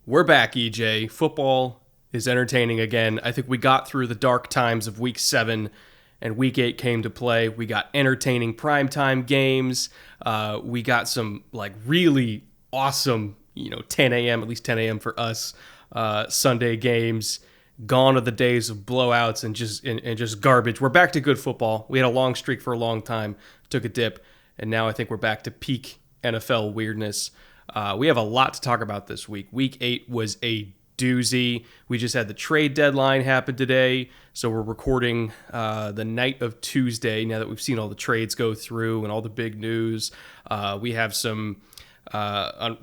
We're back, EJ. Football is entertaining again. I think we got through the dark times of week 7 and week 8 came to play. We got entertaining primetime games. We got some really awesome, 10 a.m., at least 10 a.m. for us, Sunday games. Gone are the days of blowouts and just garbage. We're back to good football. We had a long streak for a long time, took a dip, and now I think we're back to peak NFL weirdness. We have a lot to talk about this week. Week 8 was a doozy. We just had the trade deadline happen today, so we're recording the night of Tuesday now that we've seen all the trades go through and all the big news. We have some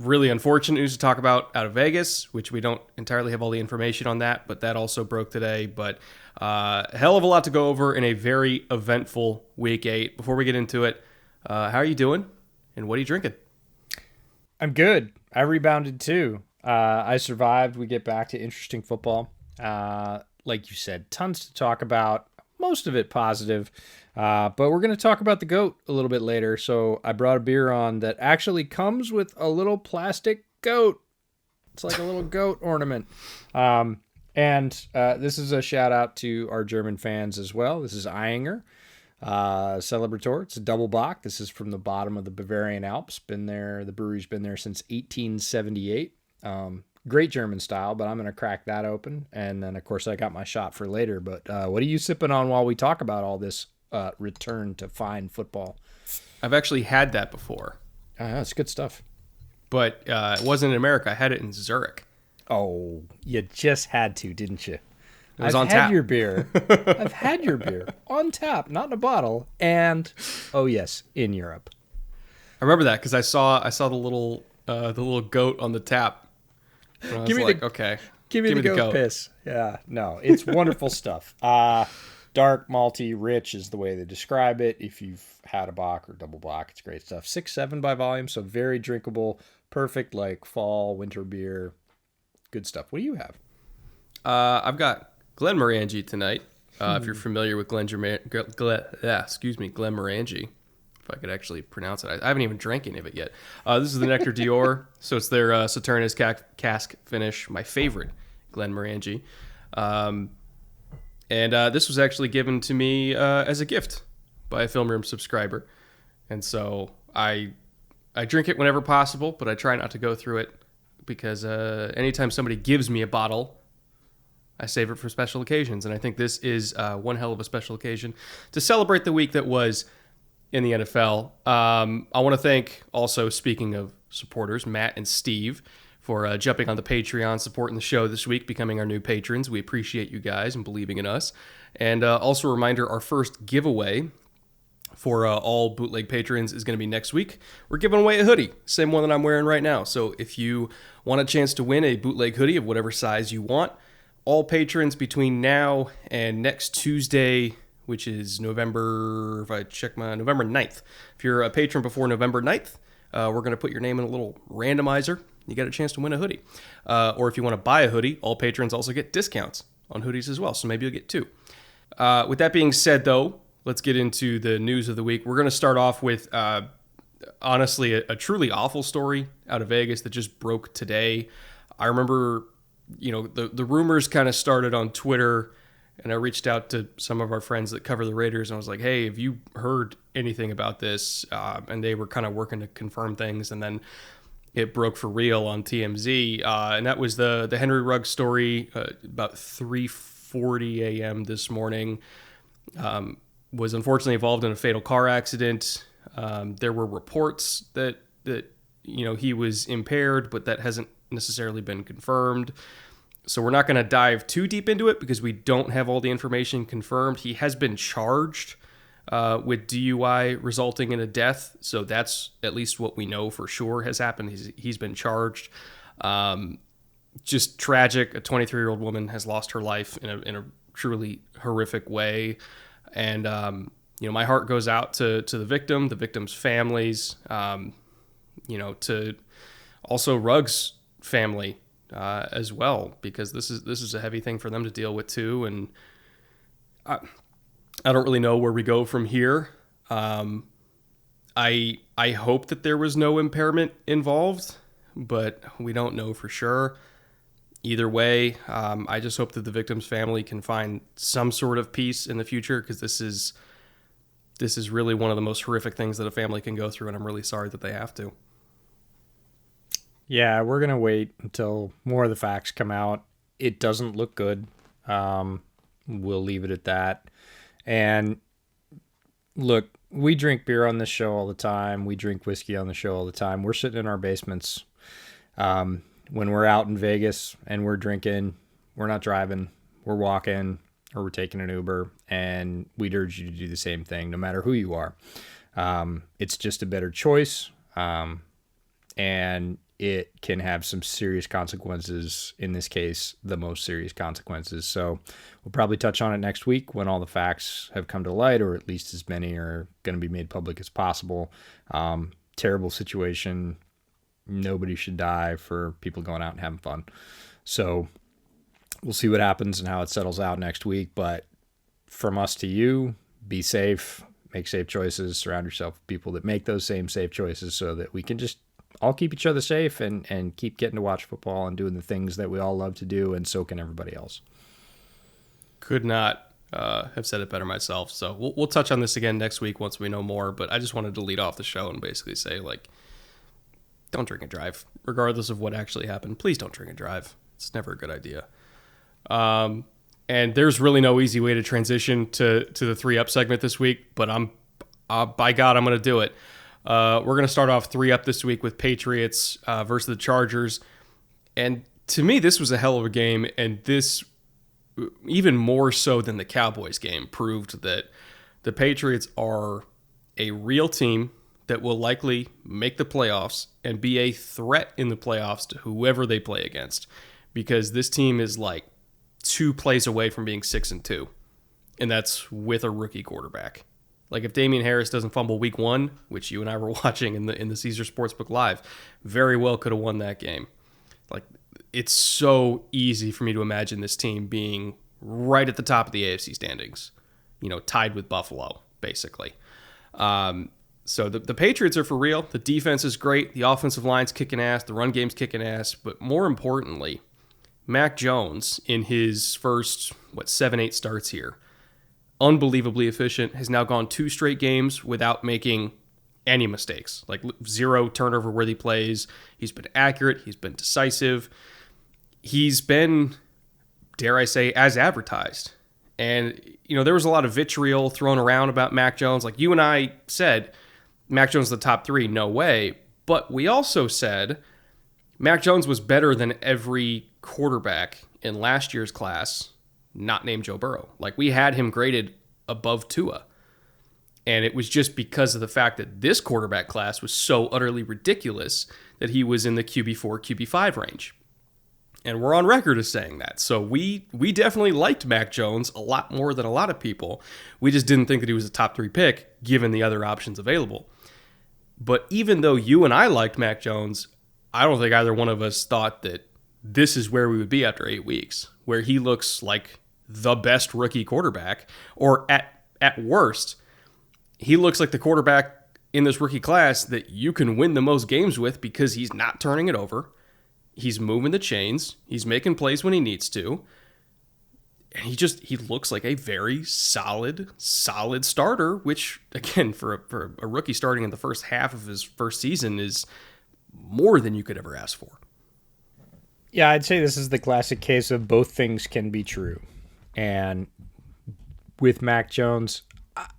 really unfortunate news to talk about out of Vegas, which we don't entirely have all the information on that, but that also broke today. But a hell of a lot to go over in a very eventful week 8. Before we get into it, how are you doing and what are you drinking? I'm good. I rebounded too. I survived. We get back to interesting football. Like you said, tons to talk about. Most of it positive. But we're going to talk about the GOAT a little bit later. So I brought a beer on that actually comes with a little plastic goat. It's like a little goat ornament. And this is a shout out to our German fans as well. This is Eyinger. Celebrator. It's a double bock. This is from the bottom of the Bavarian Alps. Been there. The brewery's been there since 1878. Great German style, but I'm going to crack that open. And then, of course, I got my shot for later. But what are you sipping on while we talk about all this return to fine football? I've actually had that before. It's good stuff. But it wasn't in America. I had it in Zurich. Oh, you just had to, didn't you? It was I've on had tap. your beer. I've had your beer on tap, not in a bottle. And, oh yes, in Europe. I remember that because I saw the little goat on the tap. And I was Give me okay. Give me the goat piss. Yeah, no, it's wonderful stuff. Dark, malty, rich is the way they describe it. If you've had a bock or double bock, it's great stuff. 6.7 by volume, so very drinkable, perfect like fall, winter beer. Good stuff. What do you have? I've got Glenmorangie tonight. If you're familiar with Glenmorangie, if I could actually pronounce it. I haven't even drank any of it yet. This is the Nectar Dior, so it's their Saturnus cask finish, my favorite Glenmorangie. And this was actually given to me as a gift by a Film Room subscriber. And so I drink it whenever possible, but I try not to go through it because anytime somebody gives me a bottle, I save it for special occasions. And I think this is one hell of a special occasion to celebrate the week that was in the NFL. I want to thank also, speaking of supporters, Matt and Steve for jumping on the Patreon, supporting the show this week, becoming our new patrons. We appreciate you guys and believing in us. And also a reminder, our first giveaway for all Bootleg patrons is going to be next week. We're giving away a hoodie, same one that I'm wearing right now. So if you want a chance to win a Bootleg hoodie of whatever size you want, all patrons between now and next Tuesday, which is November 9th. If you're a patron before November 9th, we're going to put your name in a little randomizer. You get a chance to win a hoodie. Or if you want to buy a hoodie, all patrons also get discounts on hoodies as well. So maybe you'll get 2. With that being said, though, let's get into the news of the week. We're going to start off with, honestly, a truly awful story out of Vegas that just broke today. I remember, the rumors kind of started on Twitter, and I reached out to some of our friends that cover the Raiders, and I was like, hey, have you heard anything about this? And they were kind of working to confirm things, and then it broke for real on TMZ. And that was the Henry Ruggs story about 3:40 a.m. this morning. Was unfortunately involved in a fatal car accident. There were reports that he was impaired, but that hasn't necessarily been confirmed. So we're not going to dive too deep into it because we don't have all the information confirmed. He has been charged with DUI resulting in a death. So that's at least what we know for sure has happened. He's been charged. Just tragic. A 23-year-old woman has lost her life in a truly horrific way. And, my heart goes out to the victim's families, to also Ruggs' family as well, because this is a heavy thing for them to deal with too. And I don't really know where we go from here. I hope that there was no impairment involved, but we don't know for sure. Either way, I just hope that the victim's family can find some sort of peace in the future, because this is really one of the most horrific things that a family can go through, and I'm really sorry that they have to. Yeah, we're going to wait until more of the facts come out. It doesn't look good. We'll leave it at that. And look, we drink beer on this show all the time. We drink whiskey on the show all the time. We're sitting in our basements. When we're out in Vegas and we're drinking, we're not driving, we're walking, or we're taking an Uber, and we'd urge you to do the same thing, no matter who you are. It's just a better choice, and it can have some serious consequences, in this case, the most serious consequences. So we'll probably touch on it next week when all the facts have come to light, or at least as many are going to be made public as possible. Terrible situation. Nobody should die for people going out and having fun. So we'll see what happens and how it settles out next week. But from us to you, be safe, make safe choices, surround yourself with people that make those same safe choices, so that we can just all keep each other safe and keep getting to watch football and doing the things that we all love to do, and so can everybody else. Could not have said it better myself. So we'll touch on this again next week once we know more. But I just wanted to lead off the show and basically say, like, don't drink and drive, regardless of what actually happened. Please don't drink and drive. It's never a good idea. And there's really no easy way to transition to the 3-up segment this week, but by God, I'm going to do it. We're going to start off 3-up this week with Patriots versus the Chargers. And to me, this was a hell of a game, and this, even more so than the Cowboys game, proved that the Patriots are a real team that will likely make the playoffs and be a threat in the playoffs to whoever they play against, because this team is like 2 plays away from being 6-2, and that's with a rookie quarterback. Like, if Damian Harris doesn't fumble week 1, which you and I were watching in the Caesar Sportsbook Live, very well could have won that game. Like, it's so easy for me to imagine this team being right at the top of the AFC standings, tied with Buffalo, basically. So the Patriots are for real. The defense is great. The offensive line's kicking ass. The run game's kicking ass. But more importantly, Mac Jones, in his first, 7-8 starts here, unbelievably efficient, has now gone 2 straight games without making any mistakes. Like, 0 turnover-worthy plays. He's been accurate. He's been decisive. He's been, dare I say, as advertised. And, there was a lot of vitriol thrown around about Mac Jones. Like you and I said, Mac Jones is the top 3, no way. But we also said Mac Jones was better than every quarterback in last year's class, not named Joe Burrow. Like, we had him graded above Tua. And it was just because of the fact that this quarterback class was so utterly ridiculous that he was in the QB4, QB5 range. And we're on record as saying that. So we definitely liked Mac Jones a lot more than a lot of people. We just didn't think that he was a top 3 pick, given the other options available. But even though you and I liked Mac Jones, I don't think either one of us thought that this is where we would be after 8 weeks, where he looks like the best rookie quarterback, or at worst, he looks like the quarterback in this rookie class that you can win the most games with, because he's not turning it over. He's moving the chains. He's making plays when he needs to. And he looks like a very solid starter, which, again, for a rookie starting in the first half of his first season is more than you could ever ask for. Yeah, I'd say this is the classic case of both things can be true. And with Mac Jones,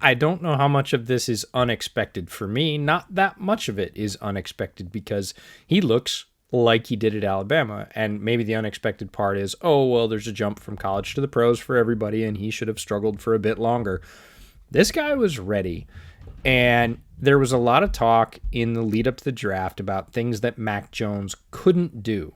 I don't know how much of this is unexpected. For me, not that much of it is unexpected, because he looks like he did at Alabama. And maybe the unexpected part is, oh, well, there's a jump from college to the pros for everybody, and he should have struggled for a bit longer. This guy was ready. And there was a lot of talk in the lead up to the draft about things that Mac Jones couldn't do.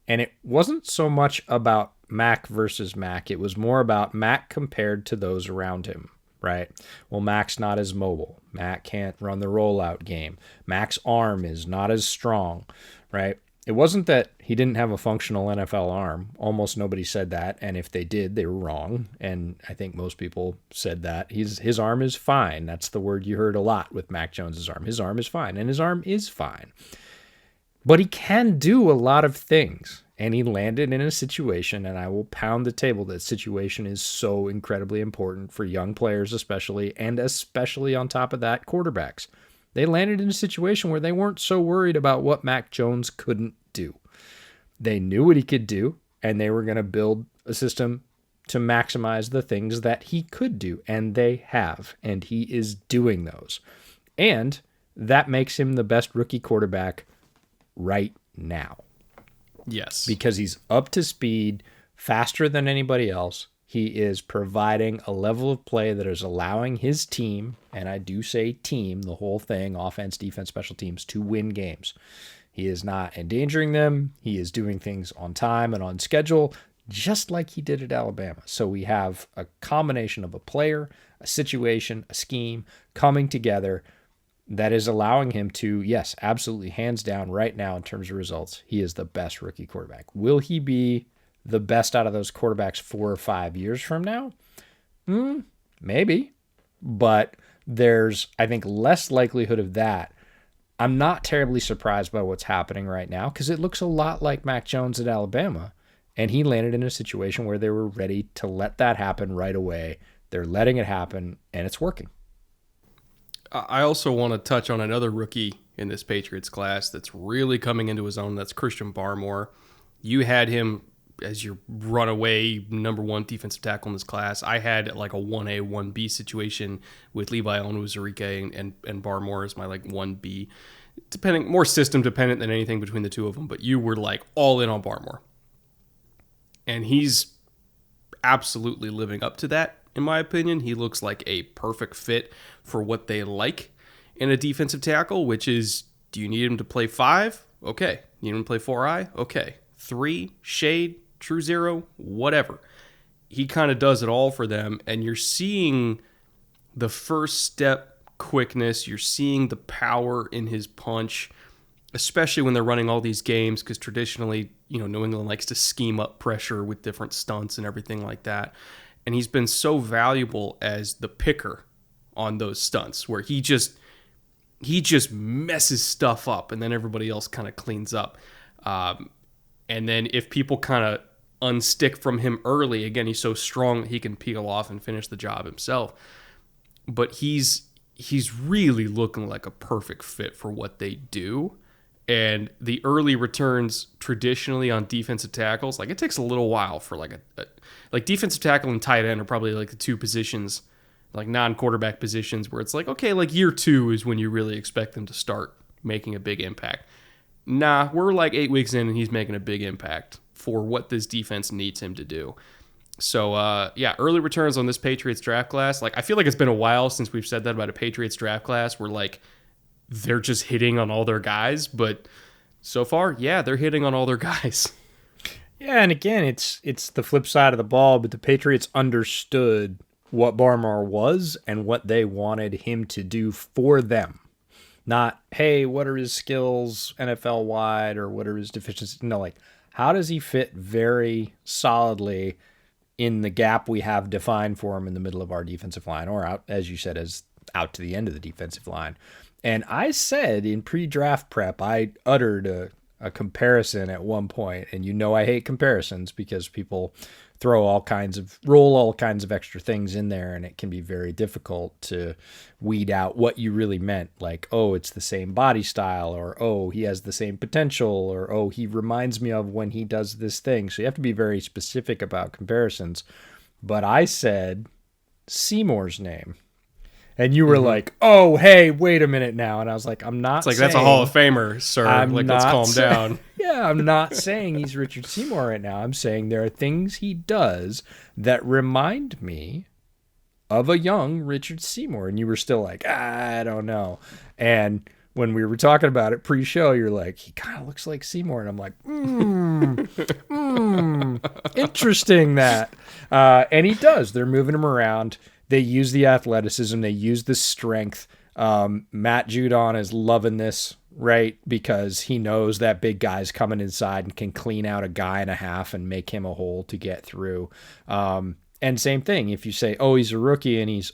And it wasn't so much about Mac versus Mac. It was more about Mac compared to those around him, right? Well, Mac's not as mobile. Mac can't run the rollout game. Mac's arm is not as strong, right? It wasn't that he didn't have a functional NFL arm. Almost nobody said that, and if they did, they were wrong. And I think most people said that. His arm is fine. That's the word you heard a lot with Mac Jones's arm. His arm is fine, and his arm is fine. But he can do a lot of things. And he landed in a situation, and I will pound the table that situation is so incredibly important for young players especially, and especially on top of that, quarterbacks. They landed in a situation where they weren't so worried about what Mac Jones couldn't do. They knew what he could do, and they were going to build a system to maximize the things that he could do, and they have, and he is doing those. And that makes him the best rookie quarterback right now. Yes. Because he's up to speed faster than anybody else. He is providing a level of play that is allowing his team, and I do say team, the whole thing, offense, defense, special teams, to win games. He is not endangering them. He is doing things on time and on schedule, just like he did at Alabama. So we have a combination of a player, a situation, a scheme coming together that is allowing him to, yes, absolutely, hands down right now in terms of results, he is the best rookie quarterback. Will he be the best out of those quarterbacks 4 or 5 years from now? Maybe. But there's, I think, less likelihood of that. I'm not terribly surprised by what's happening right now because it looks a lot like Mac Jones at Alabama. And he landed in a situation where they were ready to let that happen right away. They're letting it happen, and it's working. I also want to touch on another rookie in this Patriots class that's really coming into his own. That's Christian Barmore. You had him as your runaway number one defensive tackle in this class. I had like a 1A, 1B situation with Levi Onwuzurike and Barmore as my like 1B. Depending, more system dependent than anything between the two of them, but you were like all in on Barmore. And he's absolutely living up to that, in my opinion. He looks like a perfect fit for what they like in a defensive tackle, which is, do you need him to play 5? Okay. You need him to play 4I? Okay. 3, shade, true zero, whatever. He kind of does it all for them, and you're seeing the first step quickness. You're seeing the power in his punch, especially when they're running all these games, because traditionally, New England likes to scheme up pressure with different stunts and everything like that. And he's been so valuable as the picker on those stunts where he just messes stuff up and then everybody else kind of cleans up. And then if people kind of unstick from him early, again, he's so strong that he can peel off and finish the job himself. But he's really looking like a perfect fit for what they do. And the early returns traditionally on defensive tackles, like it takes a little while for like defensive tackle and tight end are probably like the two positions, like non-quarterback positions where it's like, okay, like year 2 is when you really expect them to start making a big impact. Nah, we're like 8 weeks in and he's making a big impact for what this defense needs him to do. So, early returns on this Patriots draft class. Like, I feel like it's been a while since we've said that about a Patriots draft class where like they're just hitting on all their guys, but so far, yeah, they're hitting on all their guys. Yeah, and again, it's the flip side of the ball, but the Patriots understood what Barmore was and what they wanted him to do for them. Not, hey, what are his skills NFL wide or what are his deficiencies? No, like, how does he fit very solidly in the gap we have defined for him in the middle of our defensive line, or out, as you said, as out to the end of the defensive line. And I said in pre-draft prep, I uttered a comparison at one point, and I hate comparisons because people roll all kinds of extra things in there, and it can be very difficult to weed out what you really meant. Like, oh, it's the same body style, or oh, he has the same potential, or oh, he reminds me of when he does this thing. So you have to be very specific about comparisons. But I said Seymour's name. And you were like, oh, hey, wait a minute now. And I was like, I'm not It's like, saying, that's a Hall of Famer, sir. Let's calm down. Yeah, I'm not saying he's Richard Seymour right now. I'm saying there are things he does that remind me of a young Richard Seymour. And you were still like, I don't know. And when we were talking about it pre-show, you're like, he kind of looks like Seymour. And I'm like, interesting that. And he does. They're moving him around. They use the athleticism. They use the strength. Matt Judon is loving this, right? Because he knows that big guy's coming inside and can clean out a guy and a half and make him a hole to get through. And same thing, if you say, oh, he's a rookie and he's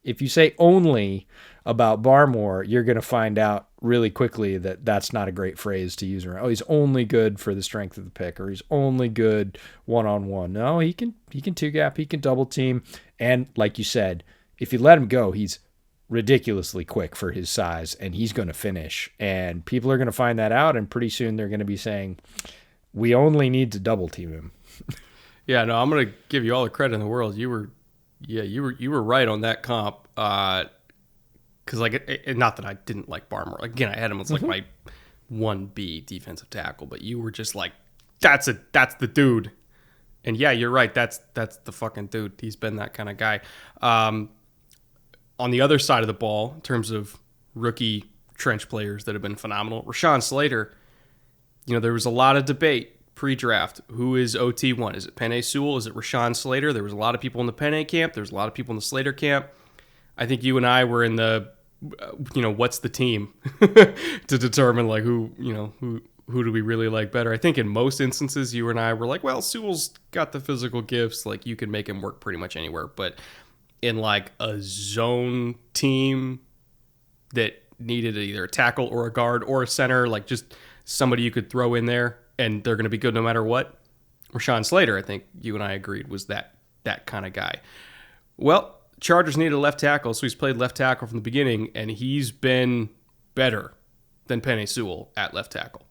if you say only about Barmore, you're going to find out really quickly that that's not a great phrase to use around. Oh, he's only good for the strength of the pick, or he's only good one-on-one. No, he can two-gap, he can double team. And like you said, if you let him go, he's ridiculously quick for his size, and he's going to finish. And people are going to find that out, and pretty soon they're going to be saying, we only need to double team him. Yeah, no, I'm going to give you all the credit in the world. You were right on that comp. Because not that I didn't like Barmore. Again, I had him as like my 1B defensive tackle, but you were just like, that's the dude. And yeah, you're right. That's the fucking dude. He's been that kind of guy. On the other side of the ball, in terms of rookie trench players that have been phenomenal, Rashawn Slater. There was a lot of debate pre-draft. Who is OT1? Is it Penei Sewell? Is it Rashawn Slater? There was a lot of people in the Penei camp. There's a lot of people in the Slater camp. I think you and I were in the, what's the team to determine like who do we really like better. I think in most instances you and I were like, well, Sewell's got the physical gifts. Like you can make him work pretty much anywhere. But in like a zone team that needed either a tackle or a guard or a center, like just somebody you could throw in there and they're going to be good no matter what, Rashawn Slater, I think you and I agreed, was that kind of guy. Well, Chargers needed a left tackle, so he's played left tackle from the beginning, and he's been better than Penei Sewell at left tackle.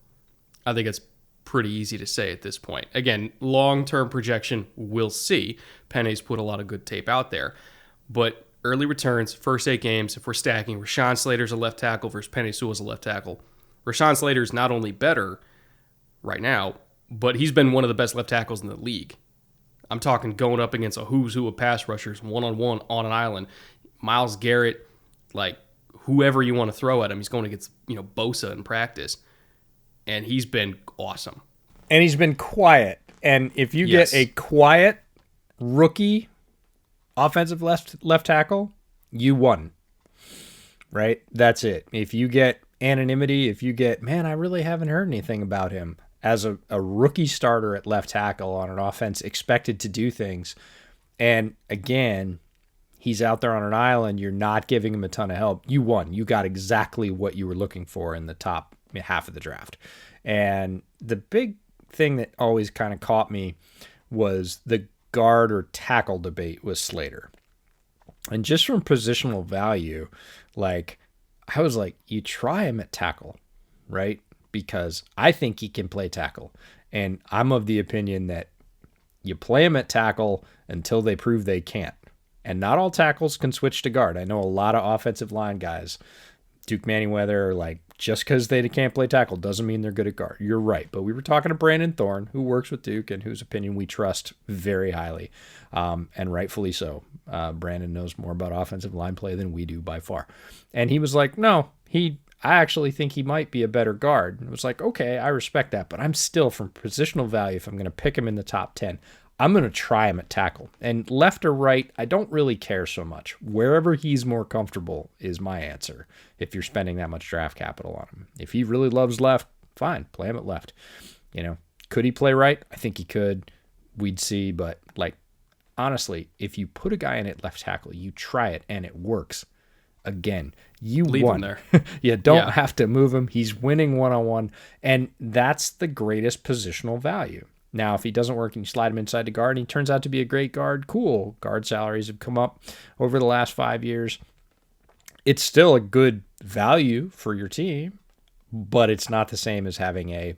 I think it's pretty easy to say at this point. Again, long-term projection, we'll see. Penei's put a lot of good tape out there. But early returns, first 8 games, if we're stacking, Rashawn Slater's a left tackle versus Penei Sewell's a left tackle. Rashawn Slater's not only better right now, but he's been one of the best left tackles in the league. I'm talking going up against a who's who of pass rushers, one-on-one on an island. Myles Garrett, like whoever you want to throw at him, he's going against, Bosa in practice. And he's been awesome. And he's been quiet. And if you get a quiet rookie offensive left tackle, you won. Right? That's it. If you get anonymity, if you get, man, I really haven't heard anything about him as a rookie starter at left tackle on an offense expected to do things. And again, he's out there on an island. You're not giving him a ton of help. You won. You got exactly what you were looking for in the top half of the draft. And the big thing that always kind of caught me was the guard or tackle debate with Slater. And just from positional value, like I was like, you try him at tackle, right? Because I think he can play tackle. And I'm of the opinion that you play him at tackle until they prove they can't. And not all tackles can switch to guard. I know a lot of offensive line guys, Duke Manyweather, like just because they can't play tackle doesn't mean they're good at guard. You're right. But we were talking to Brandon Thorne, who works with Duke and whose opinion we trust very highly, and rightfully so. Brandon knows more about offensive line play than we do by far. And he was like, no, I actually think he might be a better guard. And it was like, okay, I respect that, but I'm still, from positional value, if I'm going to pick him in the top 10, I'm going to try him at tackle. And left or right, I don't really care so much. Wherever he's more comfortable is my answer if you're spending that much draft capital on him. If he really loves left, fine, play him at left. Could he play right? I think he could. We'd see, but honestly, if you put a guy in at left tackle, you try it and it works. Again, you leave won. Him there. You don't have to move him. He's winning one-on-one, and that's the greatest positional value. Now, if he doesn't work and you slide him inside the guard and he turns out to be a great guard, cool. Guard salaries have come up over the last 5 years. It's still a good value for your team, but it's not the same as having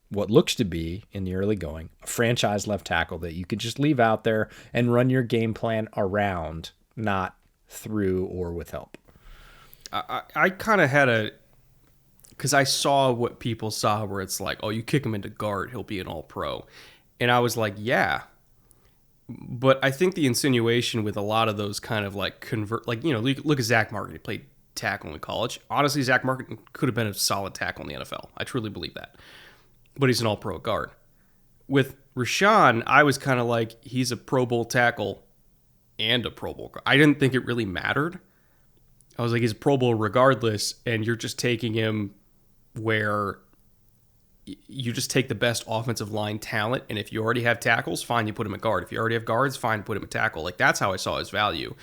what looks to be, in the early going, a franchise left tackle that you could just leave out there and run your game plan around, not through or with help. I kind of had because I saw what people saw where it's like, oh, you kick him into guard, he'll be an all-pro. And I was like, yeah. But I think the insinuation with a lot of those kind of look at Zach Martin. He played tackle in college. Honestly, Zach Martin could have been a solid tackle in the NFL. I truly believe that. But he's an all-pro guard. With Rashawn, I was kind of like, he's a Pro Bowl tackle and a Pro Bowl guard. I didn't think it really mattered. I was like, he's a Pro Bowl regardless, and you're just taking him where you just take the best offensive line talent, and if you already have tackles, fine, you put him at guard. If you already have guards, fine, put him at tackle. Like, that's how I saw his value.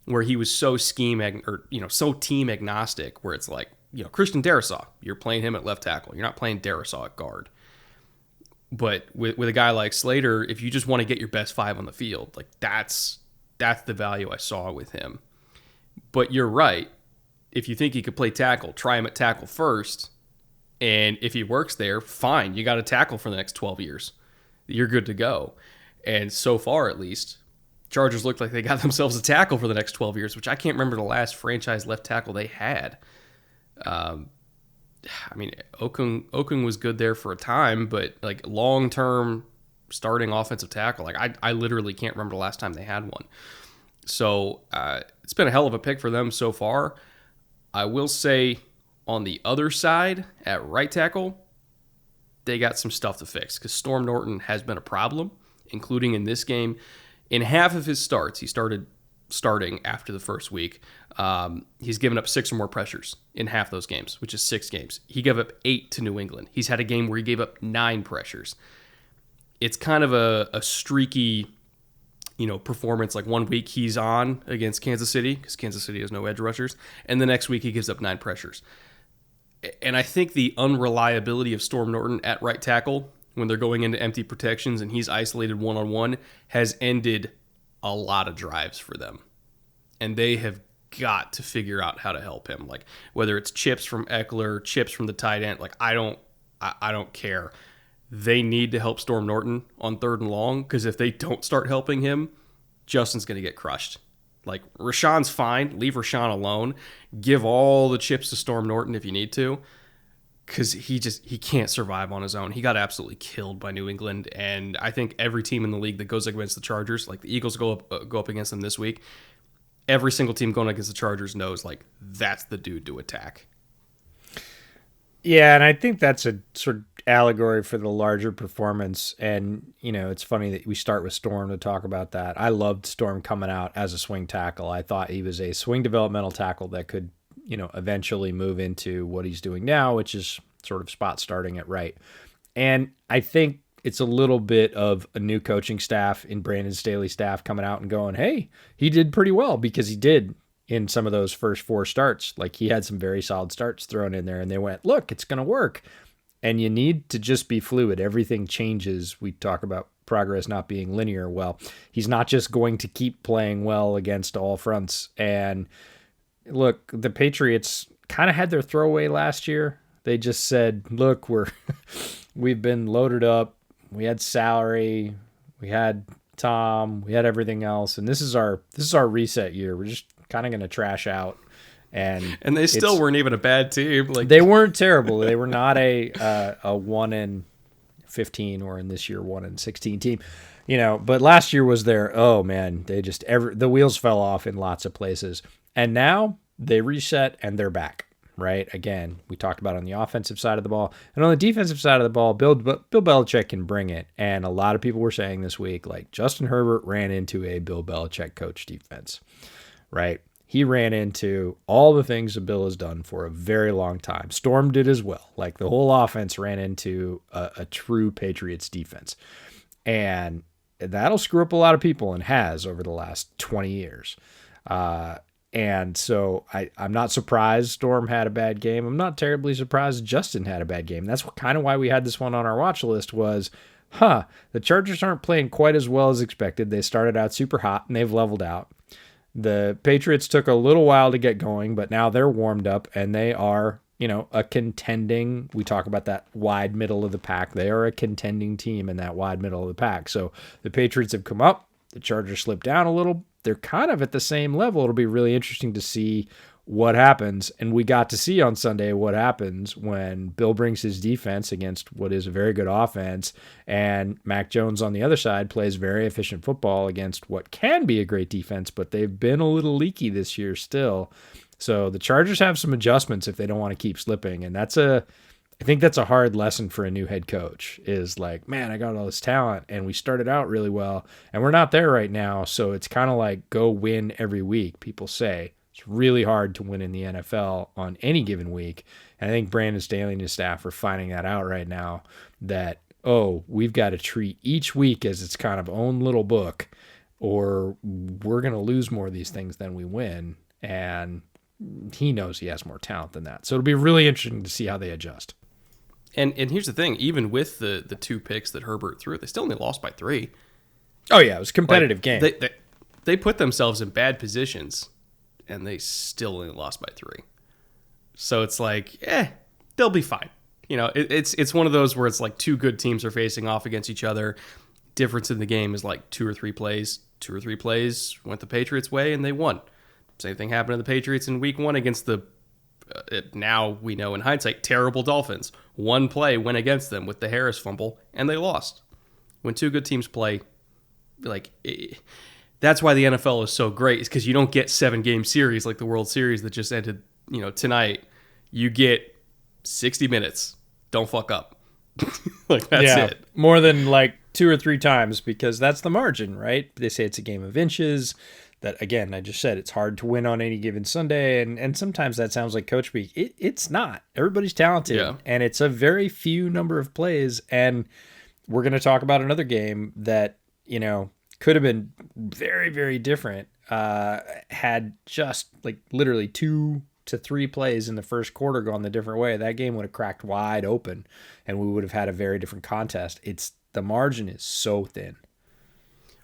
where he was so so team agnostic, where it's like, Christian Darrisaw, you're playing him at left tackle. You're not playing Darrisaw at guard. But with a guy like Slater, if you just want to get your best 5 on the field, like that's the value I saw with him. But you're right. If you think he could play tackle, try him at tackle first. And if he works there, fine. You got a tackle for the next 12 years. You're good to go. And so far, at least, Chargers look like they got themselves a tackle for the next 12 years, which I can't remember the last franchise left tackle they had. Okung was good there for a time, but like long-term starting offensive tackle, like I literally can't remember the last time they had one. So it's been a hell of a pick for them so far. I will say on the other side at right tackle, they got some stuff to fix because Storm Norton has been a problem, including in this game. In half of his starts, he started starting after the first week. He's given up 6 or more pressures in half those games, which is 6 games. He gave up 8 to New England. He's had a game where he gave up 9 pressures. It's kind of a streaky, performance. Like one week he's on against Kansas City because Kansas City has no edge rushers, and the next week he gives up 9 pressures. And I think the unreliability of Storm Norton at right tackle when they're going into empty protections and he's isolated one-on-one has ended a lot of drives for them. And they have got to figure out how to help him. Like whether it's chips from Eckler, chips from the tight end, like I don't care. They need to help Storm Norton on 3rd and long, because if they don't start helping him, Justin's going to get crushed. Like Rashawn's fine. Leave Rashawn alone. Give all the chips to Storm Norton if you need to, because he can't survive on his own. He got absolutely killed by New England, and I think every team in the league that goes against the Chargers, like the Eagles go up against them this week, every single team going against the Chargers knows like that's the dude to attack. Yeah, and I think that's a sort of allegory for the larger performance. And, it's funny that we start with Storm to talk about that. I loved Storm coming out as a swing tackle. I thought he was a swing developmental tackle that could, eventually move into what he's doing now, which is sort of spot starting at right. And I think it's a little bit of a new coaching staff in Brandon Staley's staff coming out and going, hey, he did pretty well, because he did in some of those first 4 starts. Like he had some very solid starts thrown in there, and they went, look, it's going to work. And you need to just be fluid. Everything changes. We talk about progress not being linear. Well, he's not just going to keep playing well against all fronts. And look, the Patriots kind of had their throwaway last year. They just said, look, we've been loaded up. We had salary. We had Tom. We had everything else. And this is our reset year. We're just kind of going to trash out. And they still weren't even a bad team. Like they weren't terrible. They were not a 1-15 or in this year 1-16 team, But last year was their they just the wheels fell off in lots of places, and now they reset and they're back. Right again, we talked about on the offensive side of the ball, and on the defensive side of the ball, Bill Belichick can bring it. And a lot of people were saying this week, like Justin Herbert ran into a Bill Belichick coach defense, right? He ran into all the things that Bill has done for a very long time. Storm did as well. Like the whole offense ran into a true Patriots defense. And that'll screw up a lot of people, and has over the last 20 years. And so I'm not surprised Storm had a bad game. I'm not terribly surprised Justin had a bad game. That's kind of why we had this one on our watch list was, the Chargers aren't playing quite as well as expected. They started out super hot, and they've leveled out. The Patriots took a little while to get going, but now they're warmed up, and they are, a contending. We talk about that wide middle of the pack. They are a contending team in that wide middle of the pack. So the Patriots have come up. The Chargers slipped down a little. They're kind of at the same level. It'll be really interesting to see what happens. And we got to see on Sunday what happens when Bill brings his defense against what is a very good offense, and Mac Jones on the other side plays very efficient football against what can be a great defense, but they've been a little leaky this year still. So the Chargers have some adjustments if they don't want to keep slipping. And I think that's a hard lesson for a new head coach, is like, man, I got all this talent and we started out really well and we're not there right now. So it's kind of like go win every week. People say it's really hard to win in the NFL on any given week. And I think Brandon Staley and his staff are finding that out right now, that, we've got to treat each week as its kind of own little book. or we're going to lose more of these things than we win. And he knows he has more talent than that. So it'll be really interesting to see how they adjust. And here's the thing, even with the 2 picks that Herbert threw, they still only lost by 3. Oh, yeah, it was a competitive game. They put themselves in bad positions, and they still only lost by 3. So it's like, they'll be fine. You know, it's one of those where it's like 2 good teams are facing off against each other. Difference in the game is like 2 or 3 plays. 2 or 3 plays went the Patriots' way, and they won. Same thing happened to the Patriots in week 1 against the, now we know in hindsight, terrible Dolphins. 1 play went against them with the Harris fumble, and they lost. When 2 good teams play, that's why the NFL is so great, is because you don't get 7-game series like the World Series that just ended, tonight. You get 60 minutes. Don't fuck up. That's it. More than 2 or 3 times, because that's the margin, right? They say it's a game of inches. That, again, I just said it's hard to win on any given Sunday, and sometimes that sounds like coach speak. It's not. Everybody's talented, and it's a very few number of plays, and we're going to talk about another game that, could have been very, very different, had just, literally 2 to 3 plays in the first quarter gone the different way. That game would have cracked wide open, and we would have had a very different contest. The margin is so thin.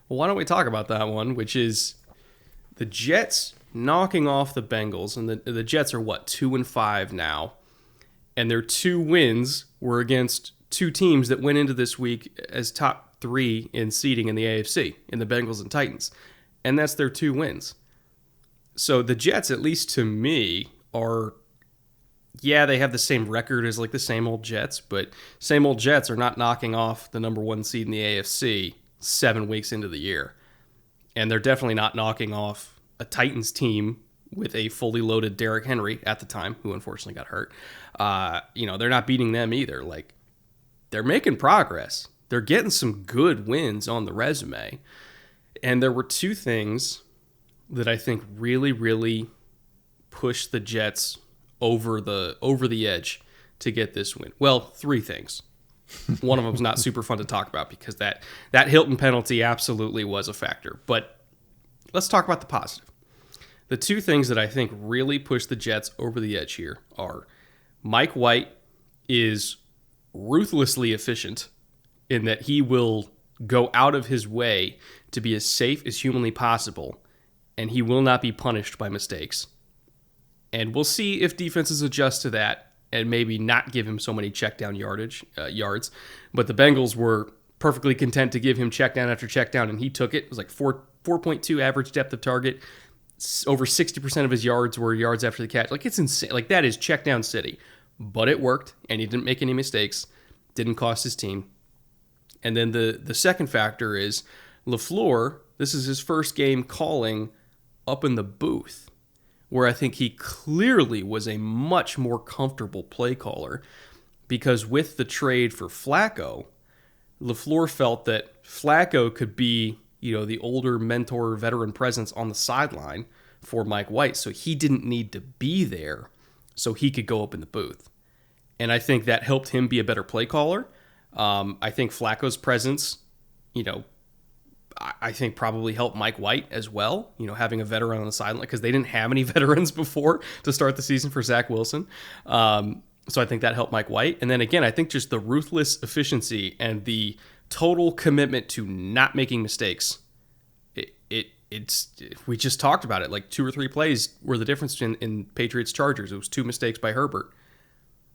Well, why don't we talk about that one, which is the Jets knocking off the Bengals, and the Jets are 2-5 now, and their 2 wins were against 2 teams that went into this week as top 3 in seeding in the AFC, in the Bengals and Titans, and that's their 2 wins. So the Jets, at least to me, are, they have the same record as the same old Jets, but same old Jets are not knocking off the number 1 seed in the AFC 7 weeks into the year. And they're definitely not knocking off a Titans team with a fully loaded Derrick Henry at the time, who unfortunately got hurt. They're not beating them either. They're making progress. They're getting some good wins on the resume. And there were 2 things that I think really, really pushed the Jets over the edge to get this win. Well, 3 things. One of them is not super fun to talk about because that Hilton penalty absolutely was a factor. But let's talk about the positive. The 2 things that I think really pushed the Jets over the edge here are Mike White is ruthlessly efficient in that he will go out of his way to be as safe as humanly possible, and he will not be punished by mistakes. And we'll see if defenses adjust to that and maybe not give him so many check down yards. But the Bengals were perfectly content to give him check down after check down, and he took it. It was 4.2 average depth of target. Over 60% of his yards were yards after the catch. It's insane. That is check down city. But it worked, and he didn't make any mistakes. Didn't cost his team. And then the second factor is LaFleur, this is his first game calling up in the booth, where I think he clearly was a much more comfortable play caller, because with the trade for Flacco, LaFleur felt that Flacco could be, the older mentor, veteran presence on the sideline for Mike White, so he didn't need to be there, so he could go up in the booth. And I think that helped him be a better play caller. I think Flacco's presence, I think probably helped Mike White as well, having a veteran on the sideline, because they didn't have any veterans before to start the season for Zach Wilson. So I think that helped Mike White. And then again, I think just the ruthless efficiency and the total commitment to not making mistakes. We just talked about it. 2 or 3 plays were the difference in Patriots Chargers. It was 2 mistakes by Herbert.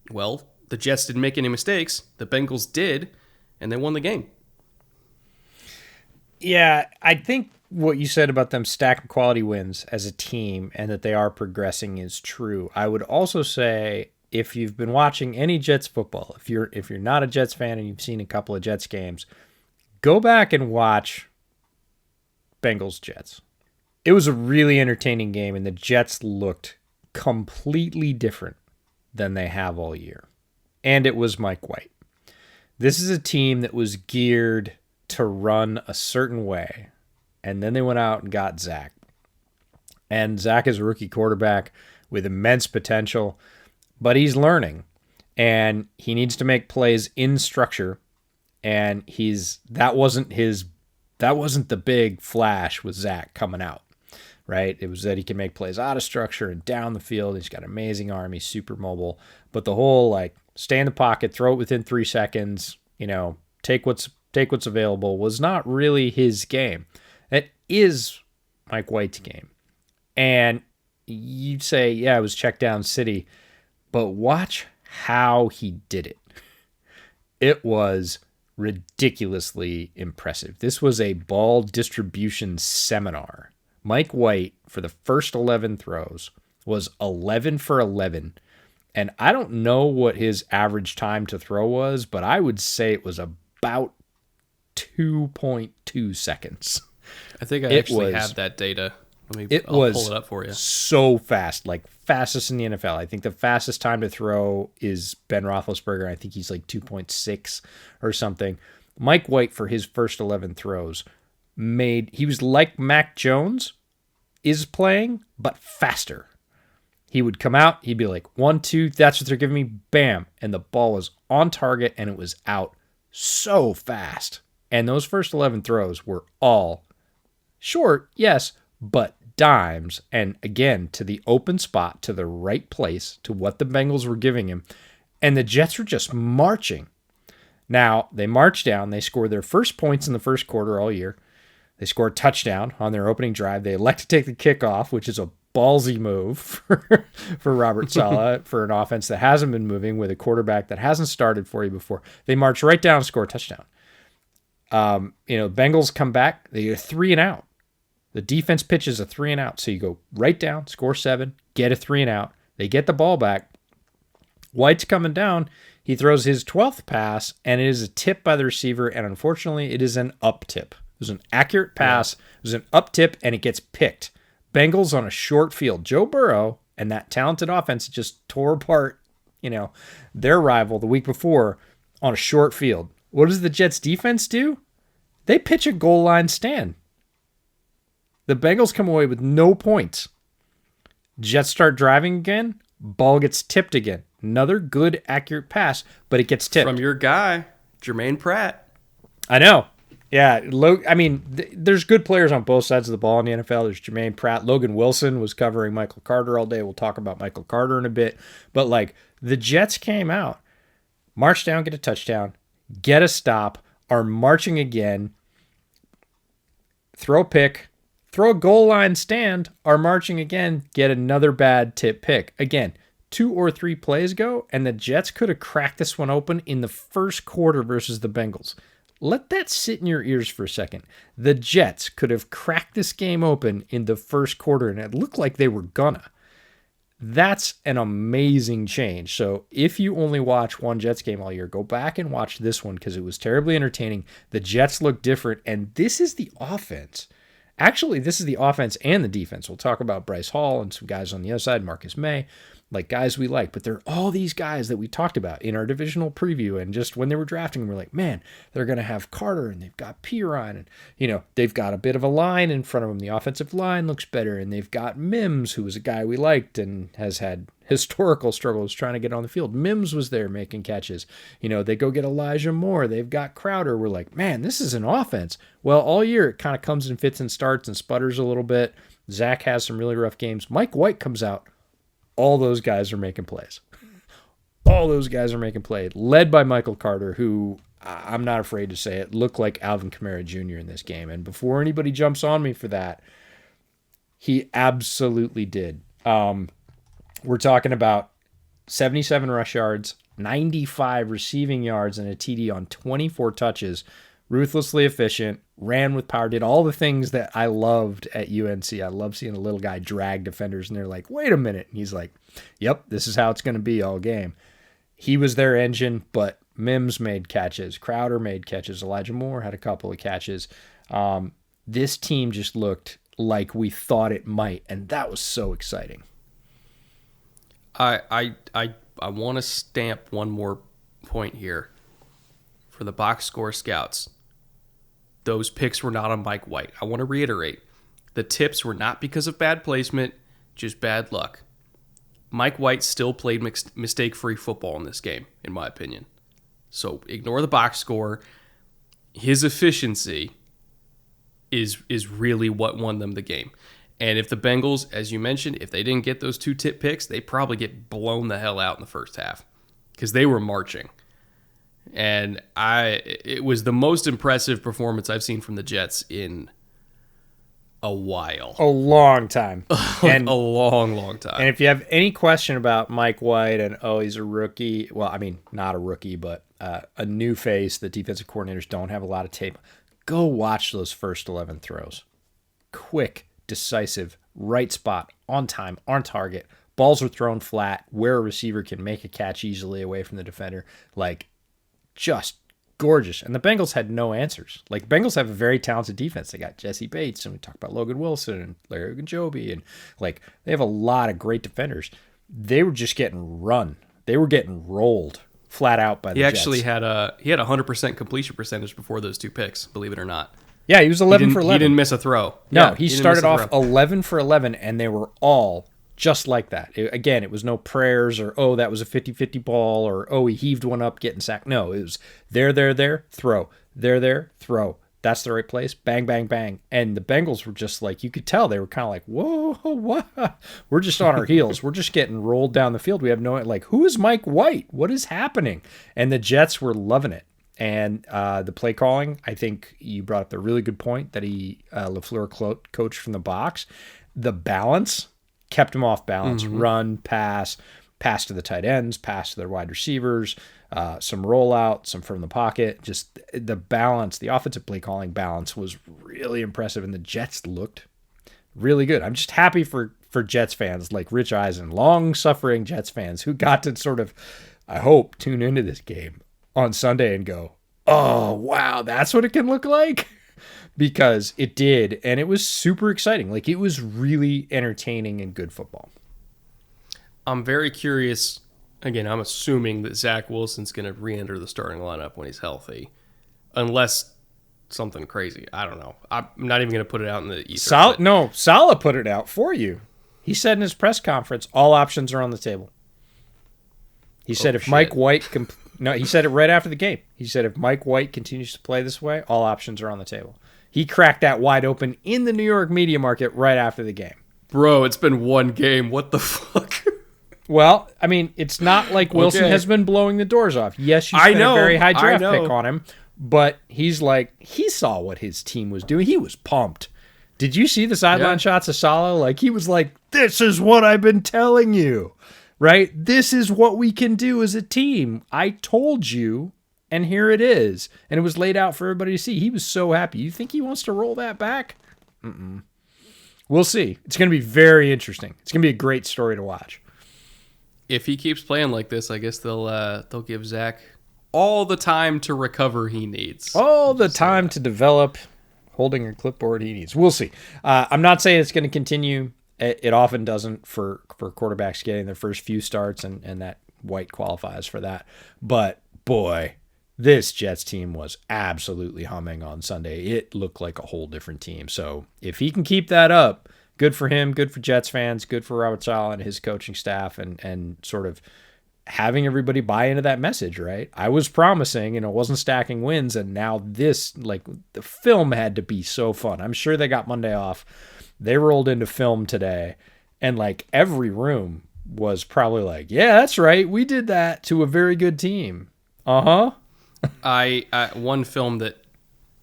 Well, the Jets didn't make any mistakes. The Bengals did, and they won the game. Yeah, I think what you said about them stacking quality wins as a team and that they are progressing is true. I would also say, if you've been watching any Jets football, if you're not a Jets fan and you've seen a couple of Jets games, go back and watch Bengals Jets. It was a really entertaining game, and the Jets looked completely different than they have all year. And it was Mike White. This is a team that was geared to run a certain way, and then they went out and got Zach. And Zach is a rookie quarterback with immense potential, but he's learning, and he needs to make plays in structure, and that wasn't his that wasn't the big flash with Zach coming out, right? It was that he can make plays out of structure and down the field. He's got an amazing arm. He's super mobile. But the whole, like, stay in the pocket, throw it within 3 seconds, take what's available was not really his game. It is Mike White's game. And you'd say, yeah, it was check down city, but watch how he did it. It was ridiculously impressive. This was a ball distribution seminar. Mike White, for the first 11 throws, was 11 for 11. And I don't know what his average time to throw was, but I would say it was about 2.2 seconds. I think I actually have that data. I'll pull it up for you. So fast, like fastest in the NFL. I think the fastest time to throw is Ben Roethlisberger. I think he's like 2.6 or something. Mike White, for his first 11 throws, he was like Mac Jones is playing, but faster. He would come out, he'd be like, 1, 2, that's what they're giving me, bam. And the ball was on target and it was out so fast. And those first 11 throws were all short, yes, but dimes. And again, to the open spot, to the right place, to what the Bengals were giving him. And the Jets were just marching. Now, they marched down. They scored their first points in the first quarter all year. They scored a touchdown on their opening drive. They elect to take the kickoff, which is a ballsy move for Robert Saleh for an offense that hasn't been moving with a quarterback that hasn't started for you before. They march right down and score a touchdown. Bengals come back. They get a 3 and out. The defense pitches a 3 and out. So you go right down, score 7, get a 3 and out. They get the ball back. White's coming down. He throws his 12th pass, and it is a tip by the receiver, and unfortunately, it is an up tip. It was an accurate pass. Yeah. It was an up tip, and it gets picked. Bengals on a short field. Joe Burrow and that talented offense just tore apart, their rival the week before on a short field. What does the Jets defense do? They pitch a goal line stand. The Bengals come away with no points. Jets start driving again. Ball gets tipped again. Another good, accurate pass, but it gets tipped. From your guy, Jermaine Pratt. I know. Yeah, there's good players on both sides of the ball in the NFL. There's Jermaine Pratt. Logan Wilson was covering Michael Carter all day. We'll talk about Michael Carter in a bit. But, the Jets came out, march down, get a touchdown, get a stop, are marching again, throw a pick, throw a goal line stand, are marching again, get another bad tip pick. Again, 2 or 3 plays go, and the Jets could have cracked this one open in the first quarter versus the Bengals. Let that sit in your ears for a second. The Jets could have cracked this game open in the first quarter, and it looked like they were gonna. That's an amazing change. So if you only watch one Jets game all year, go back and watch this one because it was terribly entertaining. The Jets look different, and this is the offense. Actually, this is the offense and the defense. We'll talk about Bryce Hall and some guys on the other side, Marcus May, guys we like. But there are all these guys that we talked about in our divisional preview, and just when they were drafting, we're like, man, they're going to have Carter, and they've got Piron, and, they've got a bit of a line in front of them. The offensive line looks better, and they've got Mims, who was a guy we liked and has had historical struggles trying to get on the field. Mims was there making catches. They go get Elijah Moore. They've got Crowder. We're like, man, this is an offense. Well, all year it kind of comes and fits and starts and sputters a little bit. Zach has some really rough games. Mike White comes out. All those guys are making plays. All those guys are making plays, led by Michael Carter, who, I'm not afraid to say it, looked like Alvin Kamara Jr. in this game. And before anybody jumps on me for that, he absolutely did. We're talking about 77 rush yards, 95 receiving yards, and a TD on 24 touches. Ruthlessly efficient, ran with power, did all the things that I loved at UNC. I love seeing a little guy drag defenders, and they're like, wait a minute. And he's like, yep, this is how it's going to be all game. He was their engine, but Mims made catches. Crowder made catches. Elijah Moore had a couple of catches. This team just looked like we thought it might, and that was so exciting. I want to stamp one more point here for the box score scouts. Those picks were not on Mike White. I want to reiterate, the tips were not because of bad placement, just bad luck. Mike White still played mistake-free football in this game, in my opinion. So ignore the box score. His efficiency is really what won them the game. And if the Bengals, as you mentioned, if they didn't get those 2 tip picks, they probably get blown the hell out in the first half because they were marching. And it was the most impressive performance I've seen from the Jets in a while. A long time. And a long time. And if you have any question about Mike White and, he's a rookie. Well, I mean, not a rookie, but a new face. The defensive coordinators don't have a lot of tape. Go watch those first 11 throws. Quick, decisive, right spot, on time, on target. Balls are thrown flat where a receiver can make a catch easily away from the defender. Like, just gorgeous. And the Bengals had no answers. Like, Bengals have a very talented defense. They got Jesse Bates, and we talk about Logan Wilson and Larry Ogunjobi, and like, they have a lot of great defenders. They were just getting run. They were getting rolled flat out by the Jets. He had a 100% completion percentage before those 2 picks, believe it or not. Yeah, he was 11 for 11. He didn't miss a throw. No, Yeah, he started off 11 for 11, and they were all just like that. Again, it was no prayers or, that was a 50-50 ball or, he heaved one up getting sacked. No, it was there, throw. There, throw. That's the right place. Bang, bang, bang. And the Bengals were just like, you could tell they were kind of like, whoa, what? We're just on our heels. We're just getting rolled down the field. We have no, like, who is Mike White? What is happening? And the Jets were loving it. And the play calling, I think you brought up a really good point that LaFleur coached from the box. The balance kept him off balance. Mm-hmm. Run, pass to the tight ends, pass to their wide receivers, some rollout, some from the pocket. Just the balance, the offensive play calling balance was really impressive, and the Jets looked really good. I'm just happy for Jets fans like Rich Eisen, long-suffering Jets fans who got to sort of, I hope, tune into this game on Sunday and go, oh, wow, that's what it can look like? Because it did, and it was super exciting. Like, it was really entertaining and good football. I'm very curious. Again, I'm assuming that Zach Wilson's going to re-enter the starting lineup when he's healthy, unless something crazy. I don't know. I'm not even going to put it out in the ether. Saleh put it out for you. He said in his press conference, all options are on the table. He said Mike White... he said it right after the game. He said if Mike White continues to play this way, all options are on the table. He cracked that wide open in the New York media market right after the game. Bro, it's been one game. What the fuck? Well, I mean, it's not like Wilson has been blowing the doors off. Yes, you spent a very high draft pick on him, but he's like, he saw what his team was doing. He was pumped. Did you see the sideline shots of Saleh? Like, he was like, this is what I've been telling you, right? This is what we can do as a team. I told you, and here it is. And it was laid out for everybody to see. He was so happy. You think he wants to roll that back? We'll see. It's going to be very interesting. It's going to be a great story to watch. If he keeps playing like this, I guess they'll give Zach all the time to recover he needs. All the time to develop holding a clipboard he needs. We'll see. I'm not saying it's going to continue. It often doesn't for quarterbacks getting their first few starts, and that White qualifies for that. But, boy, this Jets team was absolutely humming on Sunday. It looked like a whole different team. So if he can keep that up, good for him, good for Jets fans, good for Robert Saleh and his coaching staff, and sort of having everybody buy into that message, right? I was promising, and it wasn't stacking wins, and now this, like, the film had to be so fun. I'm sure they got Monday off. They rolled into film today, and, like, every room was probably like, yeah, that's right, we did that to a very good team. Uh-huh. One film that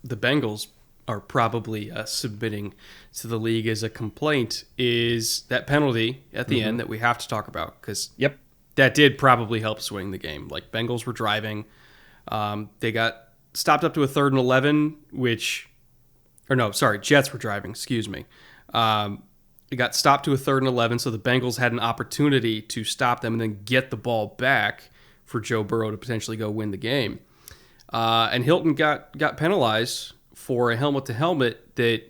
the Bengals are probably submitting to the league as a complaint is that penalty at the end that we have to talk about, because that did probably help swing the game. Like, Bengals were driving. They got stopped up to a 3rd and 11, Jets were driving, excuse me. It got stopped to a 3rd and 11, so the Bengals had an opportunity to stop them and then get the ball back for Joe Burrow to potentially go win the game. And Hilton got penalized for a helmet-to-helmet that,